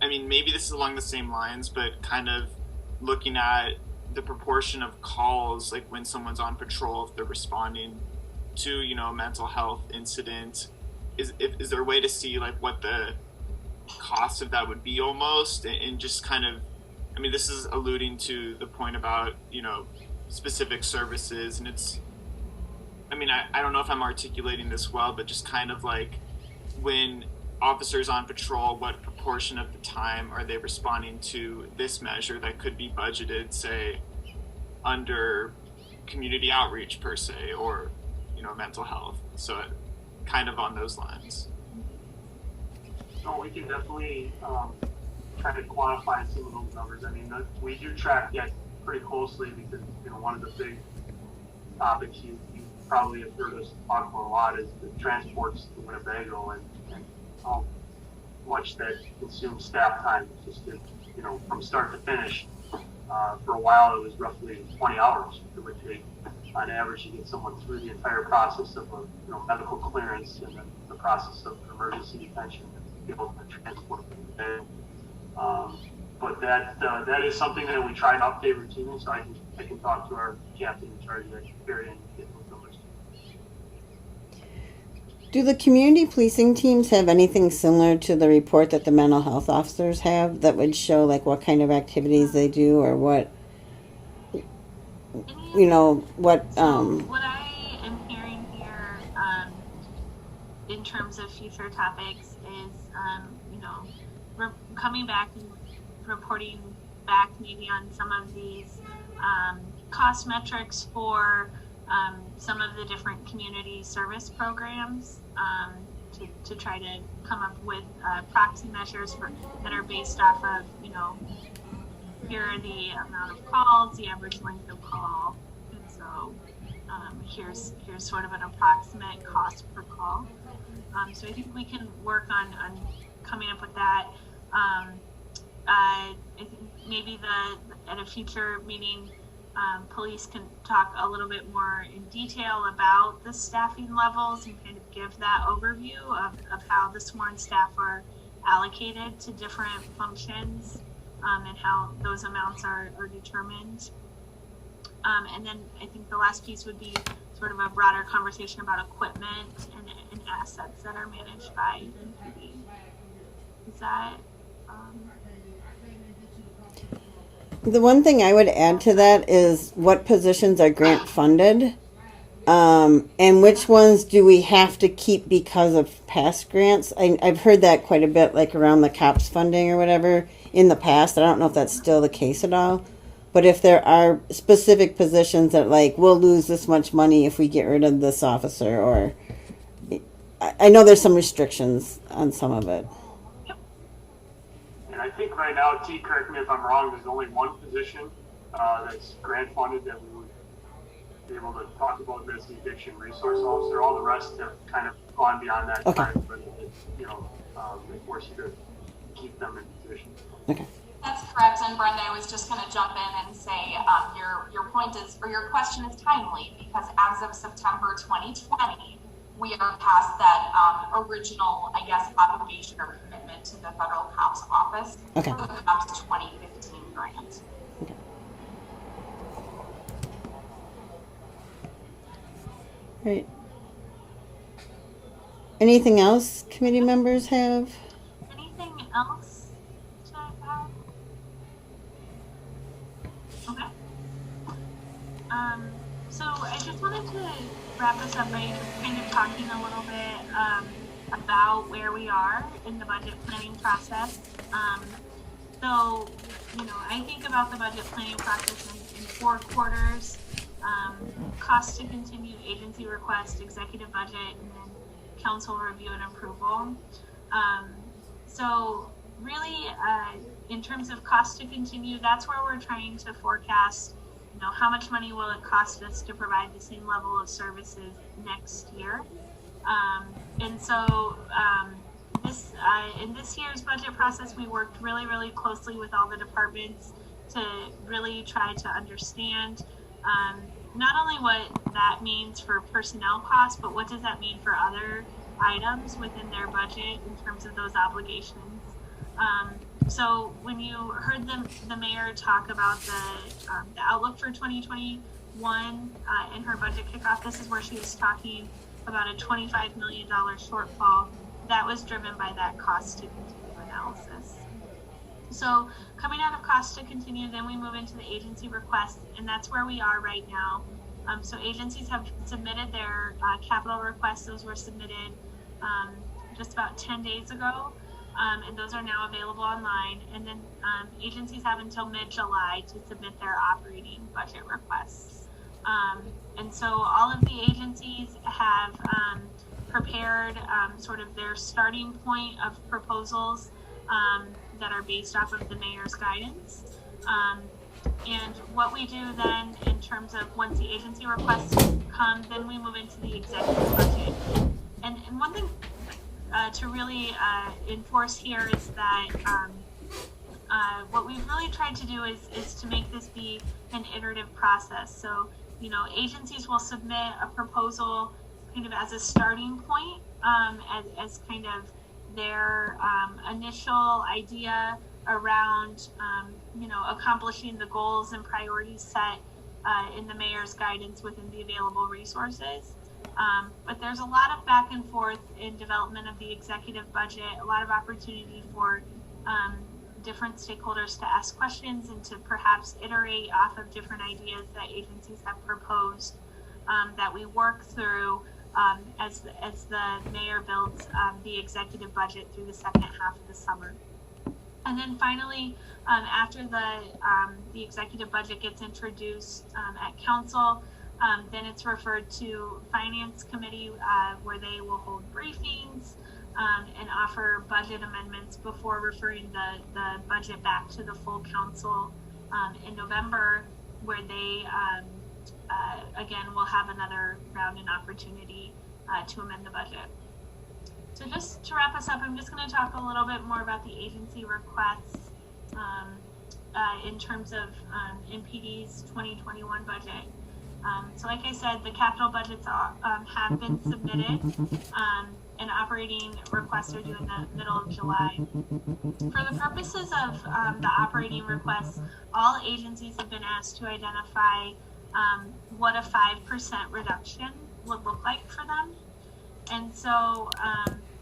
I mean, maybe this is along the same lines, but kind of looking at the proportion of calls, like when someone's on patrol, if they're responding to, a mental health incident, is there a way to see like what the cost of that would be almost, and just kind of, I mean, this is alluding to the point about, specific services, and it's, I mean, I don't know if I'm articulating this well, but just kind of like when officers on patrol, what proportion of the time are they responding to this measure that could be budgeted, say, under community outreach per se, or, mental health? So kind of on those lines. No, we can definitely try to quantify some of those numbers. I mean, we do track that pretty closely because, one of the big topics you probably have heard us talk about a lot is the transports to Winnebago and how much that consumes staff time just to, from start to finish. For a while, it was roughly 20 hours it would take on average to get someone through the entire process of a medical clearance and then the process of emergency detention and be able to transport them today. But that is something that we try to update routinely, so I can talk to our captain in charge of that area and get those numbers. Do the community policing teams have anything similar to the report that the mental health officers have that would show like what kind of activities they do or what, what What I am hearing here, in terms of future topics is, we're coming back and reporting back maybe on some of these cost metrics for some of the different community service programs, to try to come up with proxy measures that are based off of, here are the amount of calls, the average length of call, and so here's sort of an approximate cost per call. So I think we can work on coming up with that. I think maybe at a future meeting, police can talk a little bit more in detail about the staffing levels and kind of give that overview of how the sworn staff are allocated to different functions, and how those amounts are determined. And then I think the last piece would be sort of a broader conversation about equipment and assets that are managed by MPD. Is that... The one thing I would add to that is what positions are grant funded, and which ones do we have to keep because of past grants. I've heard that quite a bit, like around the COPS funding or whatever in the past. I don't know if that's still the case at all, but if there are specific positions that like we'll lose this much money if we get rid of this officer, or I know there's some restrictions on some of it. I think right now, T, correct me if I'm wrong, there's only one position that's grant funded that we would be able to talk about, this the addiction resource officer. All the rest have kind of gone beyond that time, but they force you to keep them in position. Okay. That's correct, and Brenda, I was just going to jump in and say your point is, or your question is timely, because as of September 2020, we are past that original, I guess, obligation or commitment to the federal COPS office for the COPS 2015 grant. Okay. Right. Anything else committee members have? Anything else to add? Okay. So I just wanted to wrap this up by just kind of talking a little bit about where we are in the budget planning process. So, I think about the budget planning process in 4 quarters. cost to continue, agency request, executive budget, and then council review and approval. So really, in terms of cost to continue, that's where we're trying to forecast, how much money will it cost us to provide the same level of services next year. And so in this year's budget process, we worked really, really closely with all the departments to really try to understand not only what that means for personnel costs, but what does that mean for other items within their budget in terms of those obligations. So when you heard the mayor talk about the outlook for 2021 in her budget kickoff, this is where she was talking about a $25 million shortfall that was driven by that cost to continue analysis. So coming out of cost to continue, then we move into the agency requests, and that's where we are right now. So agencies have submitted their capital requests. Those were submitted just about 10 days ago, and those are now available online. And then agencies have until mid-July to submit their operating budget requests. And so all of the agencies have prepared sort of their starting point of proposals that are based off of the mayor's guidance. And what we do then in terms of once the agency requests come, then we move into the executive budget. And one thing to really enforce here is that what we've really tried to do is to make this be an iterative process. So, agencies will submit a proposal kind of as a starting point, as kind of their initial idea around, accomplishing the goals and priorities set in the mayor's guidance within the available resources. But there's a lot of back and forth in development of the executive budget, a lot of opportunity for different stakeholders to ask questions and to perhaps iterate off of different ideas that agencies have proposed that we work through as the mayor builds the executive budget through the second half of the summer. And then finally, after the executive budget gets introduced at council, then it's referred to finance committee where they will hold briefings and offer budget amendments before referring the budget back to the full council in November, where they again will have another round and opportunity to amend the budget. So just to wrap us up, I'm just going to talk a little bit more about the agency requests in terms of MPD's 2021 budget. So like I said, the capital budgets have been submitted and operating requests are due in the middle of July. For the purposes of the operating requests, all agencies have been asked to identify what a 5% reduction would look like for them. And so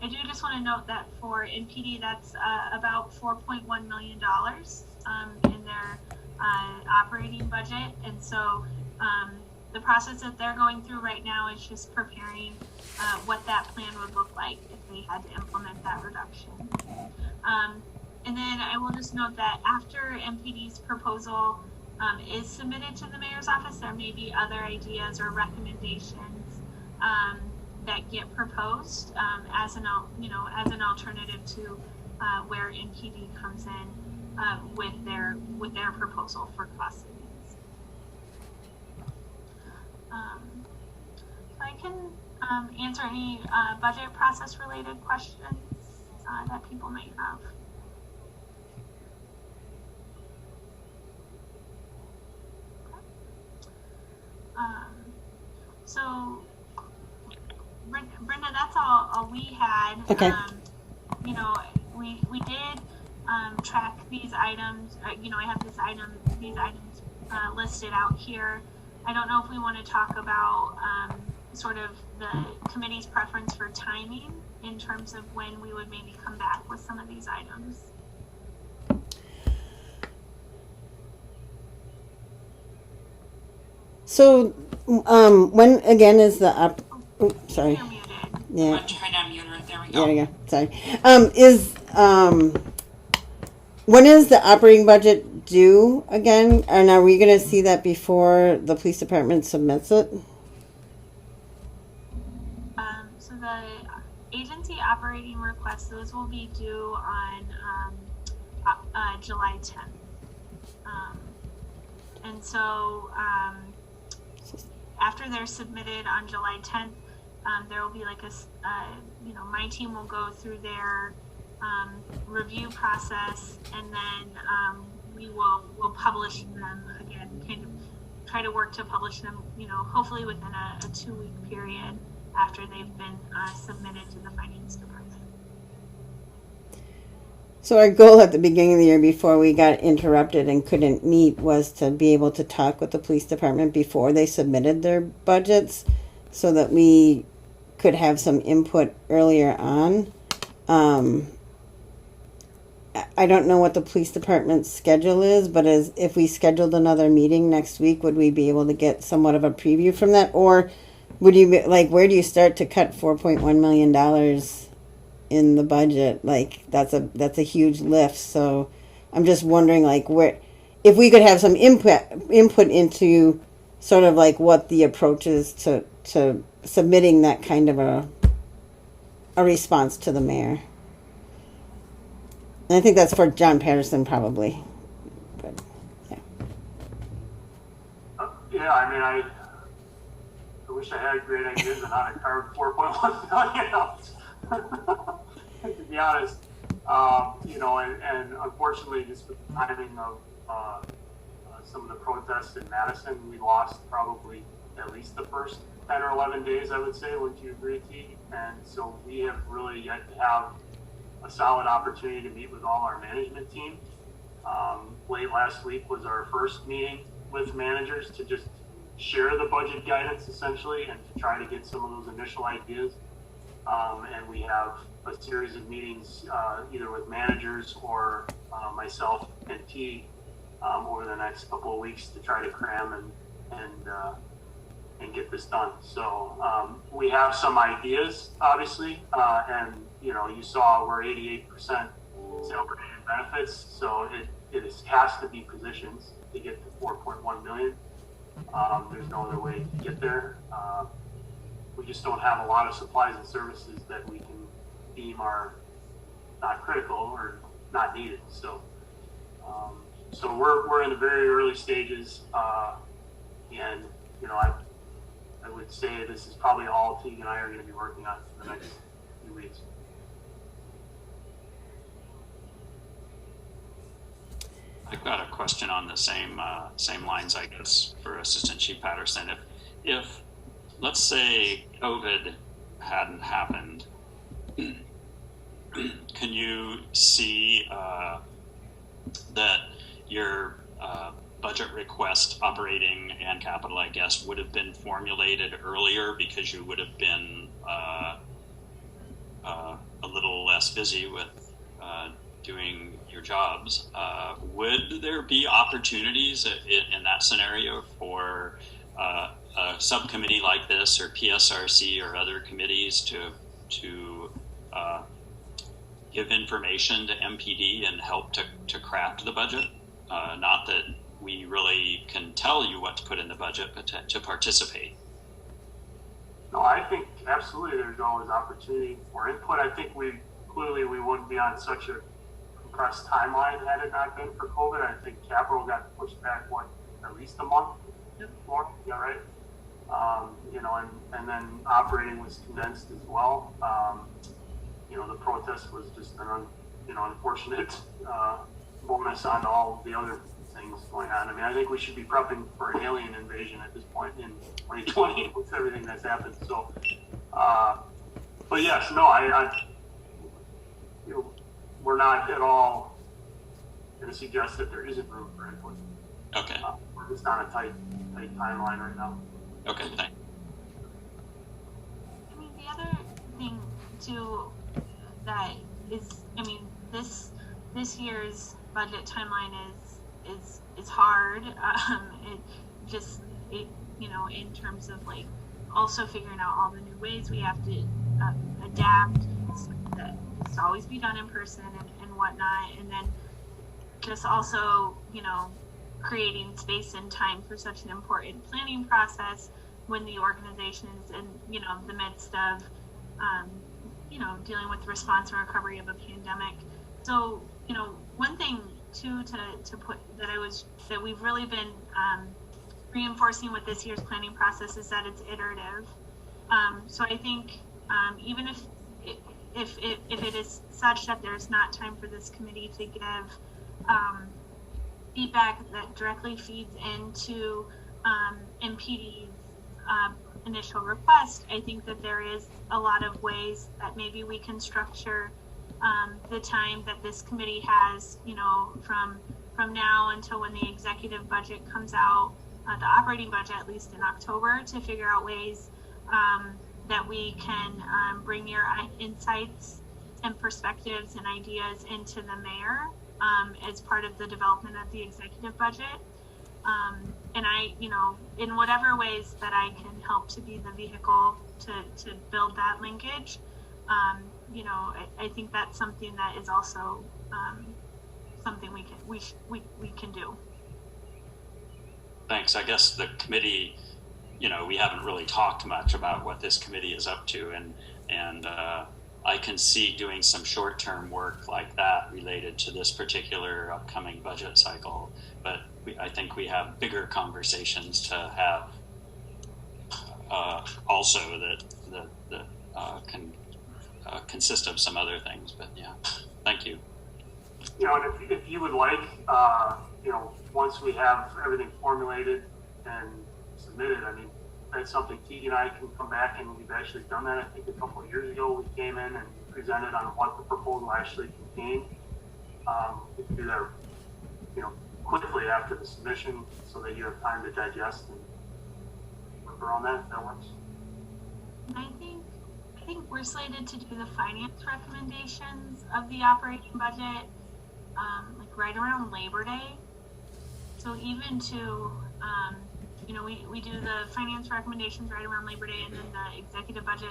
I do just want to note that for NPD, that's about $4.1 million in their operating budget. And so the process that they're going through right now is just preparing what that plan would look like if they had to implement that reduction. And then I will just note that after MPD's proposal is submitted to the mayor's office, there may be other ideas or recommendations that get proposed as an alternative to where MPD comes in with their proposal for cost savings. So I can answer any budget process related questions that people might have. So Brenda, that's all we had. Okay. We did track these items. I have these items listed out here. I don't know if we want to talk about sort of the committee's preference for timing in terms of when we would maybe come back with some of these items. So, when again is the sorry. You're muted. Yeah. I'm trying to unmute her. There we go. There we go. Sorry. When is the operating budget due again? And are we going to see that before the police department submits it? So the agency operating requests, those will be due on July 10th. And so after they're submitted on July 10th, there will be like my team will go through their review process, and then we'll publish them again, kind of try to work to publish them, hopefully within a 2-week period after they've been submitted to the finance department. So our goal at the beginning of the year, before we got interrupted and couldn't meet, was to be able to talk with the police department before they submitted their budgets, so that we could have some input earlier on. I don't know what the police department's schedule is, but if we scheduled another meeting next week, would we be able to get somewhat of a preview from that? Or would you be, like, where do you start to cut $4.1 million in the budget? Like, that's a huge lift. So I'm just wondering, like, where, if we could have some input into sort of like what the approach is to submitting that kind of a response to the mayor. And I think that's for John Patterson probably. But yeah. Yeah, I mean, I wish I had great ideas on how to carve 4.1 million out. To be honest, and unfortunately, just with the timing of some of the protests in Madison, we lost probably at least the first 10 or 11 days, I would say, wouldn't you agree, T? And so we have really yet to have a solid opportunity to meet with all our management team. Late last week was our first meeting with managers to just share the budget guidance, essentially, and to try to get some of those initial ideas. And we have a series of meetings either with managers or myself and T over the next couple of weeks to try to cram and get this done. So we have some ideas, obviously, and you saw we're 88% salary and benefits, so it has to be positions to get to 4.1 million. There's no other way to get there. We just don't have a lot of supplies and services that we can deem are not critical or not needed. So we're in the very early stages, and I would say this is probably all Teague and I are going to be working on for the next few weeks. I've got a question on the same lines, I guess, for Assistant Chief Patterson. If let's say COVID hadn't happened, can you see that your budget request, operating and capital, I guess, would have been formulated earlier because you would have been a little less busy with doing your jobs? Would there be opportunities in that scenario for a subcommittee like this, or PSRC, or other committees to give information to MPD and help to craft the budget? Not that we really can tell you what to put in the budget, but to participate. No, I think absolutely there's always opportunity for input. I think we wouldn't be on such a compressed timeline had it not been for COVID. I think capital got pushed back, at least a month more, is that right? And then operating was condensed as well. The protest was just an unfortunate bonus on all the other things going on. I mean, I think we should be prepping for an alien invasion at this point in 2020 with everything that's happened. So, but yes, no, we're not at all going to suggest that there isn't room for input. Okay. We're just on a tight timeline right now. Okay, thanks. I mean, the other thing too that is, this year's budget timeline is hard. In terms of like also figuring out all the new ways we have to adapt. That it's always be done in person and whatnot, and then just also, creating space and time for such an important planning process when the organization is in, the midst of, dealing with response and recovery of a pandemic. So, one thing too to put that we've really been reinforcing with this year's planning process is that it's iterative. So I think even if it is such that there's not time for this committee to give feedback that directly feeds into MPD's initial request, I think that there is a lot of ways that maybe we can structure the time that this committee has, from now until when the executive budget comes out, the operating budget, at least in October, to figure out ways that we can bring your insights and perspectives and ideas into the mayor as part of the development of the executive budget. And I, in whatever ways that I can help to be the vehicle to build that linkage, I think that's something that is also something we can do. Thanks. I guess the committee, we haven't really talked much about what this committee is up to, and I can see doing some short-term work like that related to this particular upcoming budget cycle. But I think we have bigger conversations to have also that can consist of some other things. But yeah, thank you. And if you would like, once we have everything formulated and submitted, I mean, that's something Keegan and I can come back, and we've actually done that. I think a couple of years ago we came in and presented on what the proposal actually contained. We can do that, quickly after the submission, so that you have time to digest and work around that. If that works. I think we're slated to do the finance recommendations of the operating budget, like right around Labor Day. So even to, we do the finance recommendations right around Labor Day, and then the executive budget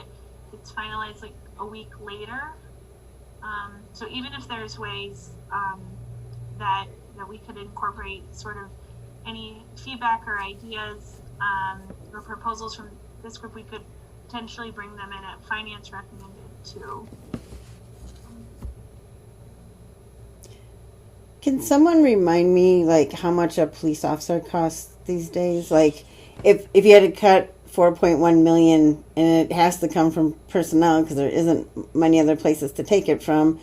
gets finalized like a week later. So even if there's ways that we could incorporate sort of any feedback or ideas or proposals from this group, we could potentially bring them in at finance recommended too. Can someone remind me, like, how much a police officer costs these days? Like, if you had to cut 4.1 million and it has to come from personnel because there isn't many other places to take it from,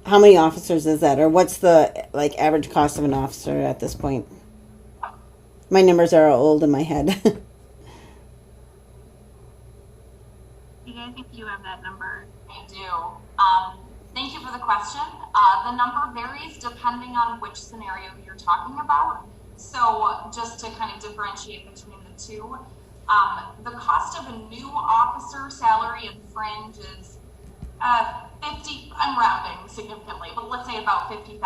how many officers is that? Or what's the, like, average cost of an officer at this point? My numbers are old in my head. I think you have that number. I do. Thank you for the question. The number varies depending on which scenario you're talking about. So just to kind of differentiate between the two, the cost of a new officer salary and fringe is 50, I'm rounding significantly, but let's say about 50,000,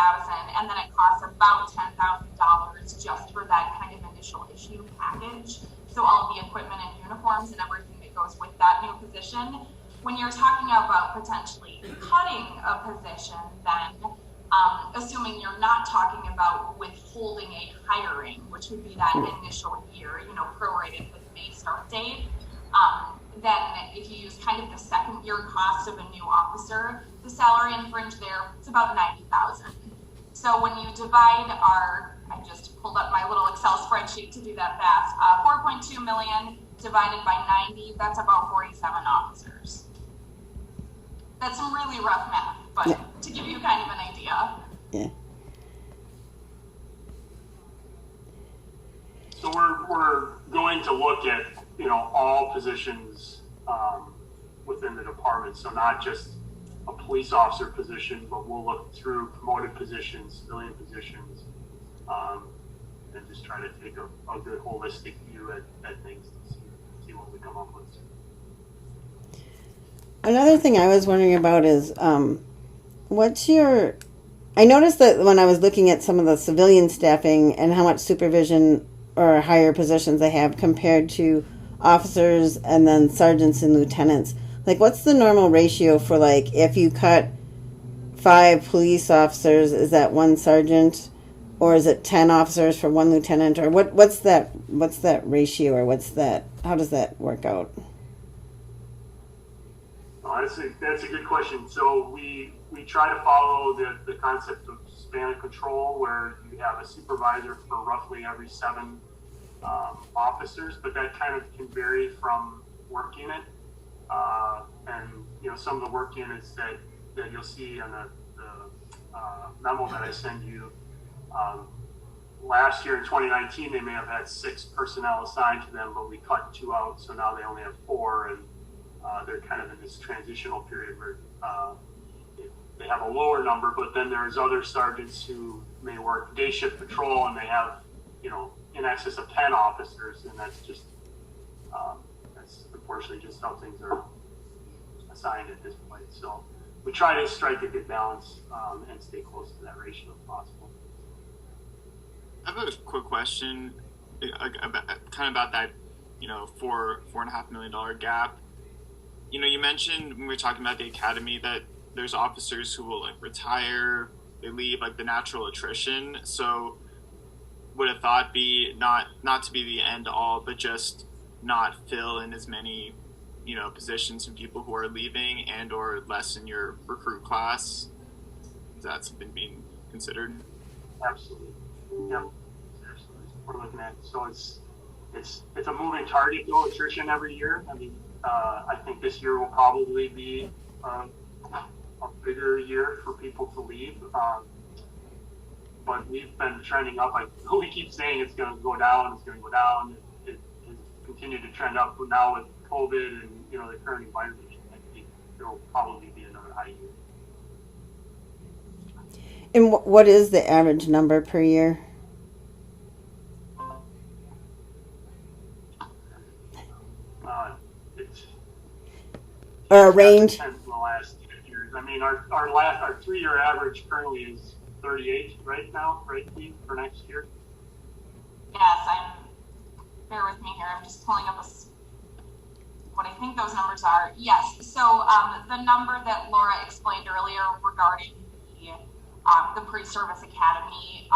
and then it costs about $10,000 just for that kind of initial issue package. So all of the equipment and uniforms and everything that goes with that new position. When you're talking about potentially cutting a position, then assuming you're not talking about withholding a hiring, which would be that initial year, prorated with May start date, then if you use kind of the second year cost of a new officer, the salary and fringe there, it's about 90,000. So when you divide I just pulled up my little Excel spreadsheet to do that fast, 4.2 million divided by 90, that's about 47 officers. That's some really rough math, but to give you kind of an idea. Yeah. So we're going to look at all positions within the department. So not just a police officer position, but we'll look through promoted positions, civilian positions, and just try to take a good holistic view at things to see what we come up with. Another thing I was wondering about is, I noticed that when I was looking at some of the civilian staffing and how much supervision or higher positions they have compared to officers and then sergeants and lieutenants, like, what's the normal ratio for, like, if you cut 5 police officers, is that 1 sergeant? or is it 10 officers for 1 lieutenant, or what's that ratio, or how does that work out? That's a good question. So we try to follow the concept of span of control, where you have a supervisor for roughly every 7 officers, but that kind of can vary from work unit. And some of the work units that you'll see on the memo that I send you. Last year in 2019, they may have had 6 personnel assigned to them, but we cut 2 out, so now they only have 4, and they're kind of in this transitional period where they have a lower number. But then there's other sergeants who may work day shift patrol, and they have in excess of 10 officers, and that's unfortunately just how things are assigned at this point. So we try to strike a good balance and stay close to that ratio if possible. I have a quick question about that, $4.5 million gap. You mentioned when we were talking about the academy that there's officers who will retire, they leave, the natural attrition. So would a thought be not to be the end all, but just not fill in as many, positions from people who are leaving and or less in your recruit class? Is that something being considered? Absolutely. Yep. Absolutely. We're looking at so it's a moving target though, attrition every year. I mean, I think this year will probably be a bigger year for people to leave. But we've been trending up. We keep saying it's going to go down. It has continued to trend up. But now with COVID and the current environment, I think there will probably be another high year. And what is the average number per year? Or a range? In the last 10 years. I mean, our 3-year average currently is 38 right now, right, Pete, for next year? Yes, bear with me here. I'm just pulling up what I think those numbers are. Yes, so the number that Laura explained earlier regarding the pre-service academy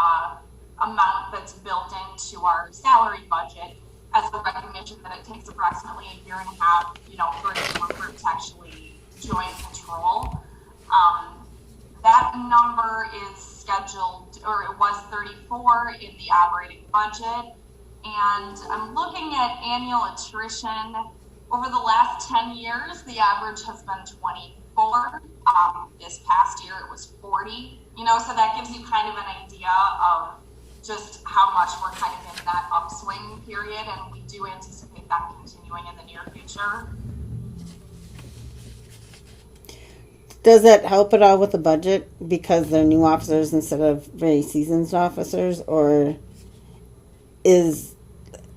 amount that's built into our salary budget as a recognition that it takes approximately a year and a half, for a newer group to actually join patrol. That number is scheduled, or it was 34 in the operating budget. And I'm looking at annual attrition. Over the last 10 years, the average has been 24. This past year, it was 40. So that gives you kind of an idea of just how much we're kind of in that upswing period, and we do anticipate that continuing in the near future. Does that help at all with the budget because they're new officers instead of very seasoned officers, or is,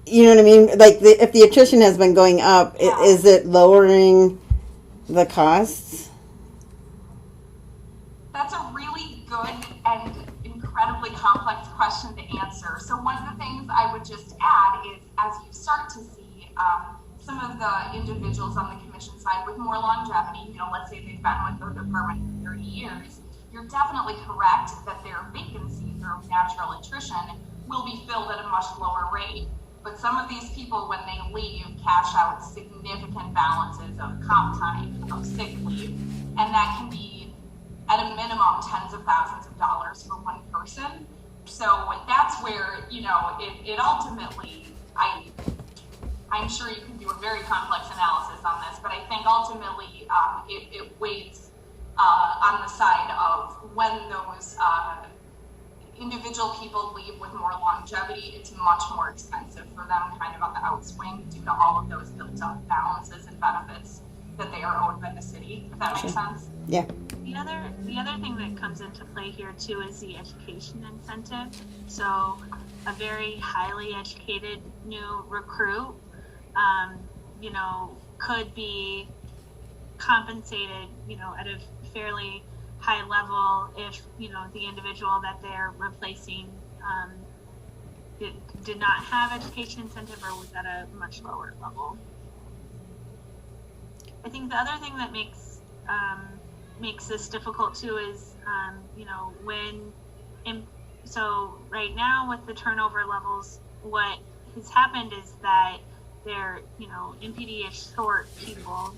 what I mean? If the attrition has been going up, is it lowering the costs? That's a really good and incredibly complex question to answer. So one of the things I would just add is, as you start to see some of the individuals on the commission side with more longevity, let's say they've been with their department for 30 years, you're definitely correct that their vacancy through natural attrition will be filled at a much lower rate. But some of these people, when they leave, cash out significant balances of comp time, of sick leave, and that can be at a minimum tens of thousands of dollars for one person. So that's where, it ultimately, I'm sure you can do a very complex analysis on this, but I think ultimately it weighs on the side of when those individual people leave with more longevity, it's much more expensive for them kind of on the outswing due to all of those built up balances and benefits that they are owed by the city, if that makes sense. Yeah. The other thing that comes into play here too is the education incentive. So a very highly educated new recruit, could be compensated, at a fairly high level if, the individual that they're replacing did not have education incentive or was at a much lower level. I think the other thing that makes this difficult too is, when so right now with the turnover levels, what has happened is that they're, MPD is short people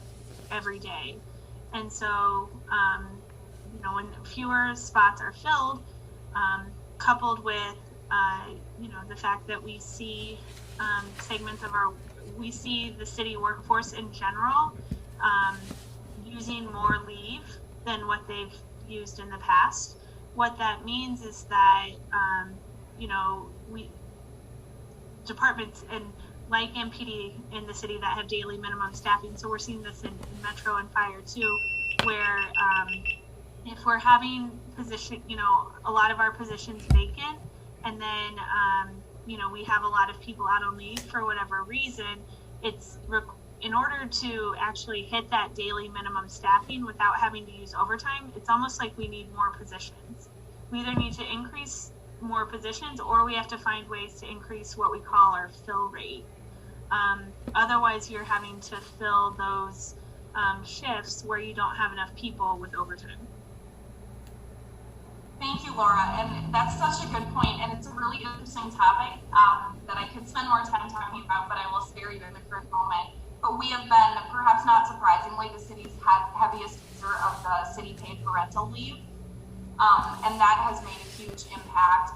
every day. And so, when fewer spots are filled, coupled with, the fact that we see segments of we see the city workforce in general using more leave than what they've used in the past. What that means is that, we departments and like MPD in the city that have daily minimum staffing. So we're seeing this in Metro and Fire too, where if we're having a lot of our positions vacant, and then, we have a lot of people out on leave for whatever reason, in order to actually hit that daily minimum staffing without having to use overtime, it's almost like we need more positions. We either need to increase more positions, or we have to find ways to increase what we call our fill rate. Otherwise, you're having to fill those shifts where you don't have enough people with overtime. Thank you, Laura, and that's such a good point, and it's a really interesting topic that I could spend more time talking about, but I will spare you in the current moment. But we have been, perhaps not surprisingly, the city's heaviest user of the city paid parental leave, and that has made a huge impact.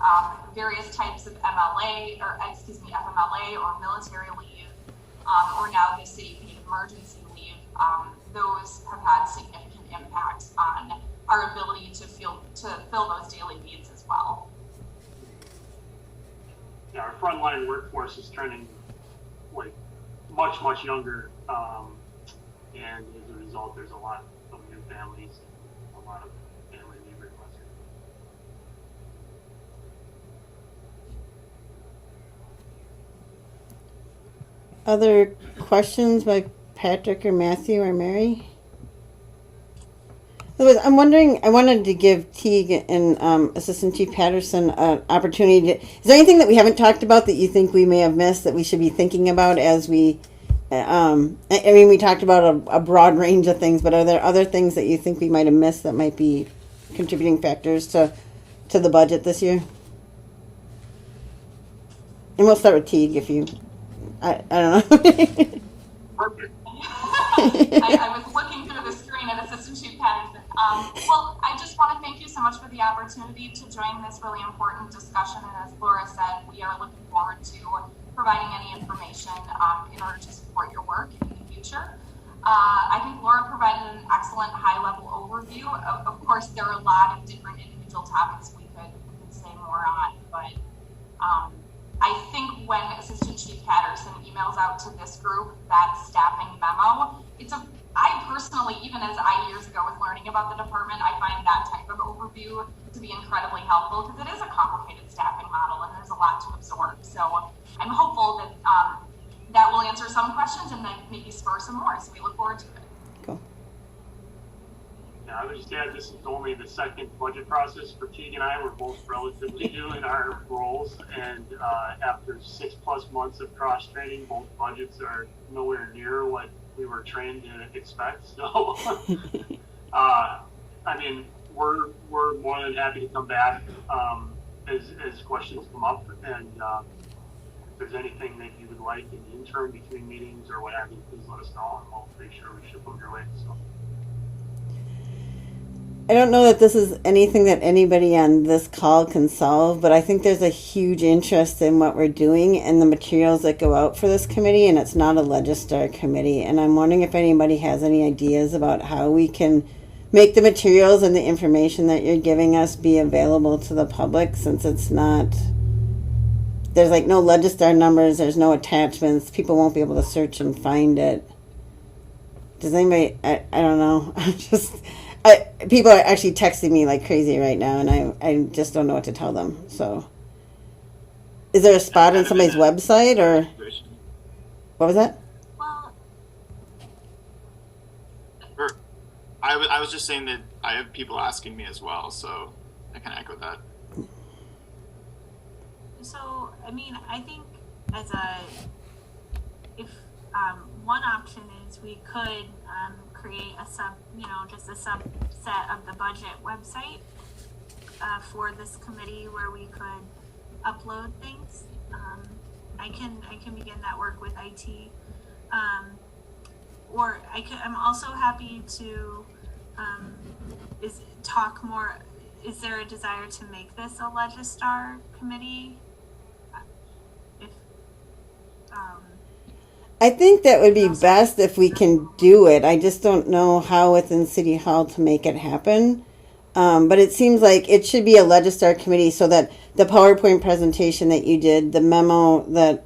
Various types of FMLA or military leave, or now the city paid emergency leave. Those have had significant impacts on our ability to fill those daily needs as well. Yeah, our frontline workforce is trending like much younger, and as a result, there's a lot of new families, a lot of family leave requests. Other questions by Patrick or Matthew or Mary? I'm wondering, I wanted to give Teague and Assistant Chief Patterson an opportunity is there anything that we haven't talked about that you think we may have missed that we should be thinking about as we, we talked about a broad range of things, but are there other things that you think we might have missed that might be contributing factors to the budget this year? And we'll start with Teague if you, I don't know. Perfect. I was looking through the screen at Assistant Chief Patterson. Well, I just want to thank you so much for the opportunity to join this really important discussion. And as Laura said, we are looking forward to providing any information in order to support your work in the future. I think Laura provided an excellent high-level overview. Of course, there are a lot of different individual topics we could say more on, but I think when Assistant Chief Patterson emails out to this group that staffing memo, I personally, even as I years ago was learning about the department, I find that type of overview to be incredibly helpful because it is a complicated staffing model and there's a lot to absorb. So I'm hopeful that that will answer some questions and then maybe spur some more. So we look forward to it. Cool. Yeah, I would just add, this is only the second budget process for Teague and I. We're both relatively new in our roles, and after 6+ months of cross training, both budgets are nowhere near what we were trained to expect. So, we're more than happy to come back as questions come up, and if there's anything that you would like in the interim between meetings or what have you, please let us know, and we'll make sure we ship them your way. So. I don't know that this is anything that anybody on this call can solve, but I think there's a huge interest in what we're doing and the materials that go out for this committee, and it's not a Legistar committee. And I'm wondering if anybody has any ideas about how we can make the materials and the information that you're giving us be available to the public, since it's not, there's like no Legistar numbers, there's no attachments, people won't be able to search and find it. Does anybody, I don't know, people are actually texting me like crazy right now, and I just don't know what to tell them. So, is there a spot on somebody's website, or what was that? Well, I was just saying that I have people asking me as well, so I can echo that. so, I think if one option is we could create a subset of the budget website for this committee where we could upload things. I can begin that work with IT. Or I'm also happy to talk more. Is there a desire to make this a Legistar committee? If I think that would be best if we can do it. I just don't know how within City Hall to make it happen. But it seems like it should be a Legistar committee so that the PowerPoint presentation that you did, the memo that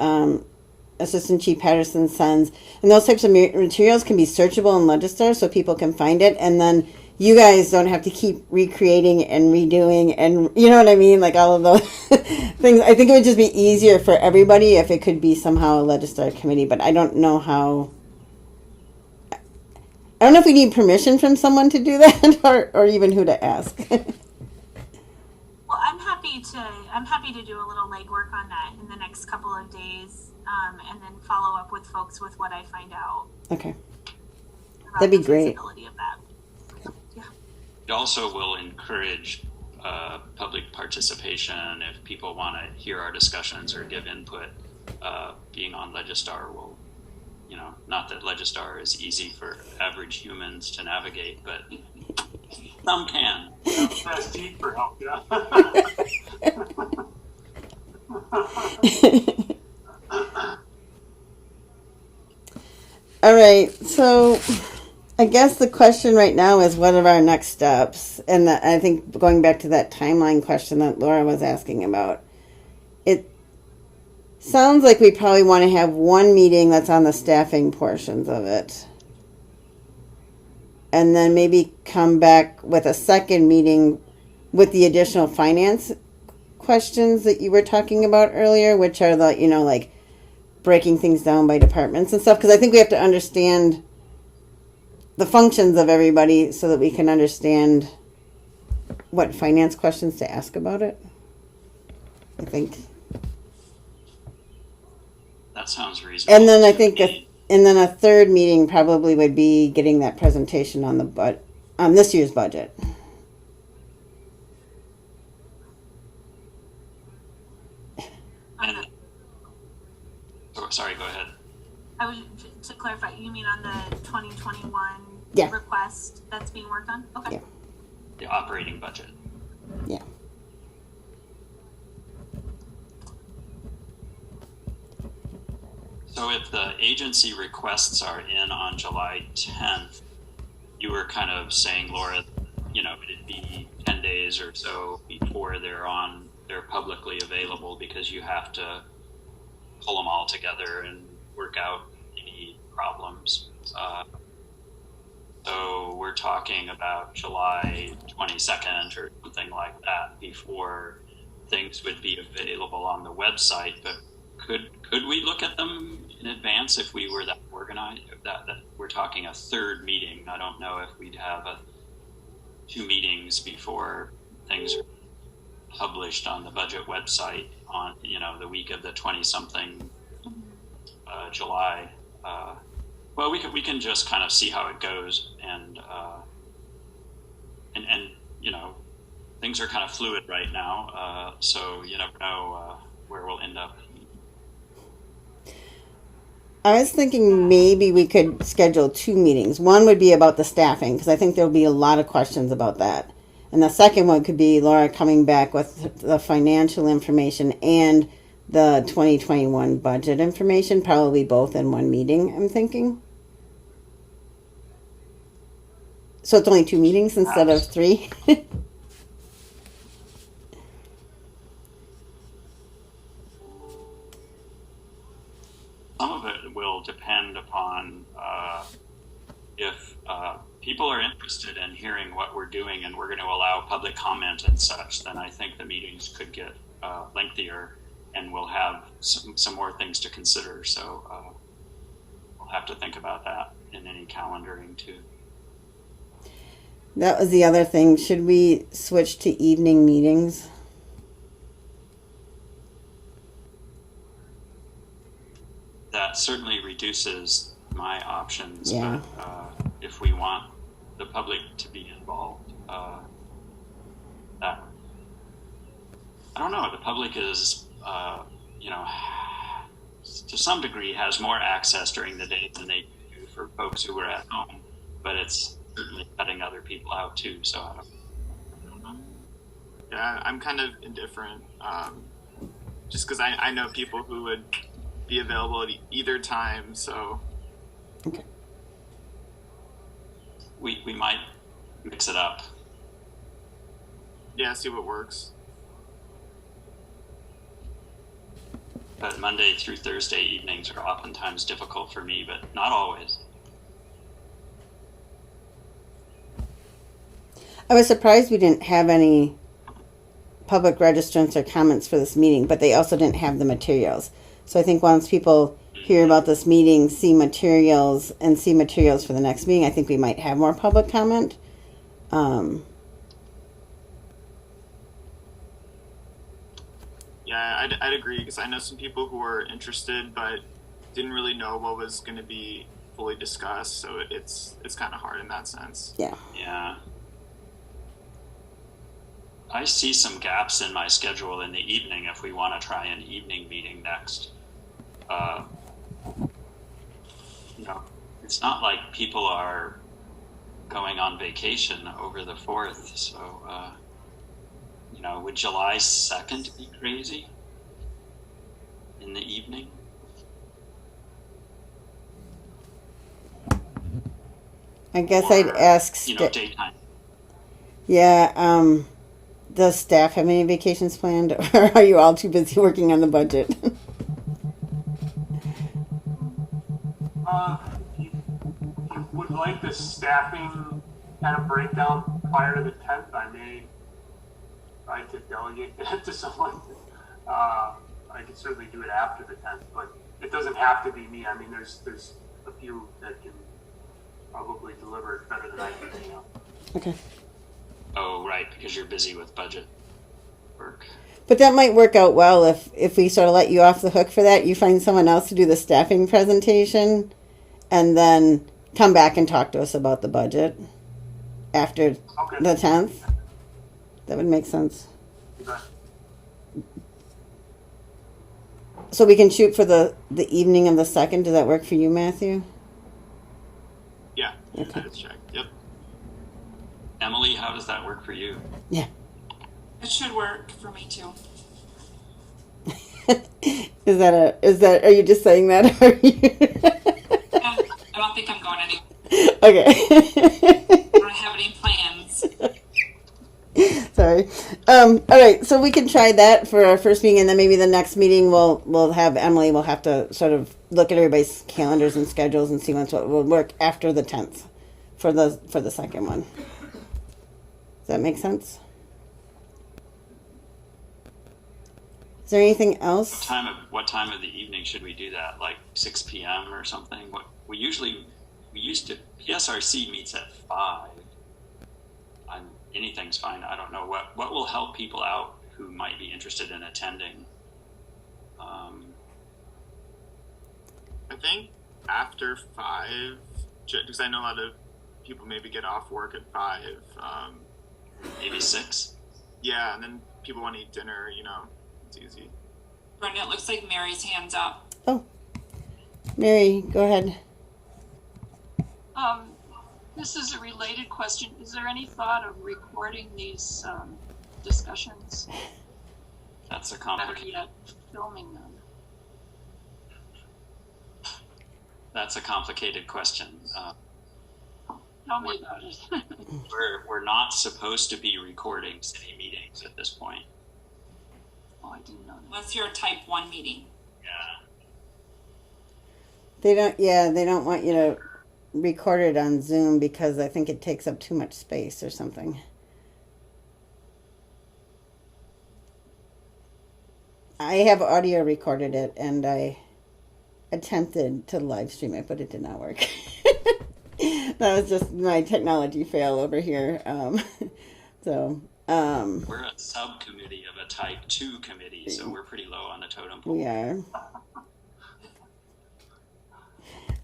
Assistant Chief Patterson sends, and those types of materials can be searchable in Legistar so people can find it, and then you guys don't have to keep recreating and redoing, and you know what I mean, like all of those things. I think it would just be easier for everybody if it could be somehow a Legistar committee, but I don't know how. I don't know if we need permission from someone to do that, or even who to ask. Well, I'm happy to do a little legwork on that in the next couple of days, and then follow up with folks with what I find out. Okay, About that'd be the great. feasibility of that. Yeah. It also will encourage public participation if people want to hear our discussions or give input. Being on Legistar will, not that Legistar is easy for average humans to navigate, but some can. That's deep for help, yeah. All right, so I guess the question right now is what are our next steps? And I think going back to that timeline question that Laura was asking about, it sounds like we probably want to have one meeting that's on the staffing portions of it. And then maybe come back with a second meeting with the additional finance questions that you were talking about earlier, which are the, like breaking things down by departments and stuff. Because I think we have to understand the functions of everybody so that we can understand what finance questions to ask about it. I think. That sounds reasonable. And then I think a third meeting probably would be getting that presentation on this year's budget. And, sorry, go ahead. I was to clarify. You mean on the 2021 Yeah. request that's being worked on? Okay. Yeah. The operating budget. Yeah. So if the agency requests are in on July 10th, you were kind of saying, Laura, it'd be 10 days or so before they're publicly available because you have to pull them all together and work out any problems. So we're talking about July 22nd or something like that before things would be available on the website. But could we look at them in advance if we were that organized? That we're talking a third meeting. I don't know if we'd have 2 meetings before things are published on the budget website on the week of the 20-something July. Well, we can just kind of see how it goes, and things are kind of fluid right now, so you never know where we'll end up. I was thinking maybe we could schedule 2 meetings. One would be about the staffing, because I think there'll be a lot of questions about that. And the second one could be Laura coming back with the financial information and the 2021 budget information, probably both in one meeting, I'm thinking. So it's only 2 meetings instead of 3? Some of it will depend upon if people are interested in hearing what we're doing and we're going to allow public comment and such, then I think the meetings could get lengthier and we'll have some more things to consider. So we'll have to think about that in any calendaring too. That was the other thing. Should we switch to evening meetings? That certainly reduces my options. Yeah. But if we want the public to be involved, that I don't know. The public is, to some degree, has more access during the day than they do for folks who were at home. But it's certainly cutting other people out too. So I don't know. Yeah, I'm kind of indifferent. Just because I know people who would be available at either time. So Okay. We might mix it up. yeah, see what works. But Monday through Thursday evenings are oftentimes difficult for me, but not always. I was surprised we didn't have any public registrants or comments for this meeting, but they also didn't have the materials. So I think once people hear about this meeting, see materials for the next meeting, I think we might have more public comment. Yeah, I'd agree because I know some people who were interested but didn't really know what was going to be fully discussed. So it's kind of hard in that sense. Yeah. Yeah. I see some gaps in my schedule in the evening if we want to try an evening meeting next. It's not like people are going on vacation over the 4th, so would July 2nd be crazy in the evening? I guess Or, I'd ask. Daytime. Yeah. Does staff have any vacations planned, or are you all too busy working on the budget? If you would like the staffing kind of breakdown prior to the 10th, I may try to delegate that to someone. I could certainly do it after the 10th, but it doesn't have to be me. I mean, there's a few that can probably deliver it better than I can. Okay. Oh, right, because you're busy with budget work. But that might work out well if we sort of let you off the hook for that. You find someone else to do the staffing presentation, and then come back and talk to us about the budget after the 10th. That would make sense. Okay. So we can shoot for the evening of the 2nd. Does that work for you, Matthew? Yeah, Okay. let's check. Yep. Emily, how does that work for you? Yeah. It should work for me too. Are you just saying that? Or are you... I don't think I'm going anywhere. Okay. I don't have any plans. Sorry. All right. So we can try that for our first meeting, and then maybe the next meeting we'll have Emily. We'll have to sort of look at everybody's calendars and schedules and see what will work after the 10th for the second one. Does that make sense? Is there anything else? What time of the evening should we do that? Like 6 p.m. or something? We used to psrc meets at 5. Anything's fine. I don't know what will help people out who might be interested in attending. I think after 5, because I know a lot of people maybe get off work at 5. Maybe 6. Yeah, and then people want to eat dinner. It's easy. Brenda, it looks like Mary's hands up. Oh, Mary, go ahead. This is a related question. Is there any thought of recording these discussions? That's a Better complicated. yet, filming them. That's a complicated question. Tell me about it. We're not supposed to be recording city meetings at this point. Oh, I didn't know that. Unless you're a type 1 meeting. Yeah. They don't want you to record it on Zoom because I think it takes up too much space or something. I have audio recorded it, and I attempted to live stream it, but it did not work. That was just my technology fail over here. We're a subcommittee of a type 2 committee, so we're pretty low on the totem pole. We are.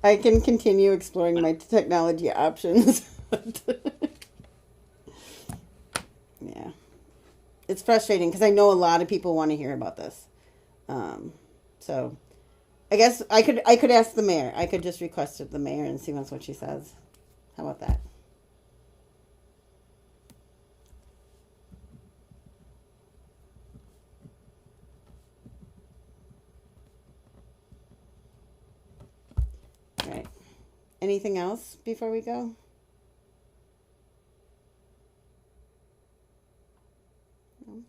I can continue exploring my technology options. Yeah. it's frustrating because I know a lot of people want to hear about this. So I guess I could ask the mayor. I could just request it the mayor and see what she says. How about that? All right. Anything else before we go? No?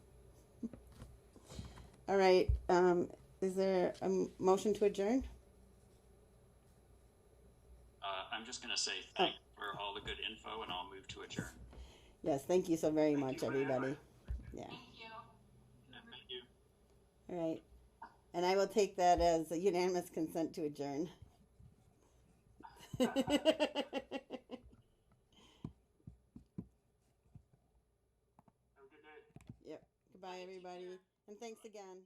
All right. Is there a motion to adjourn? I'm just going to say thank for all the good info, and I'll move to adjourn. Yes, thank you so very much, everybody. Yeah. Thank you. Thank you. All right. And I will take that as a unanimous consent to adjourn. Have a good day. Yep. Goodbye, everybody. And thanks again.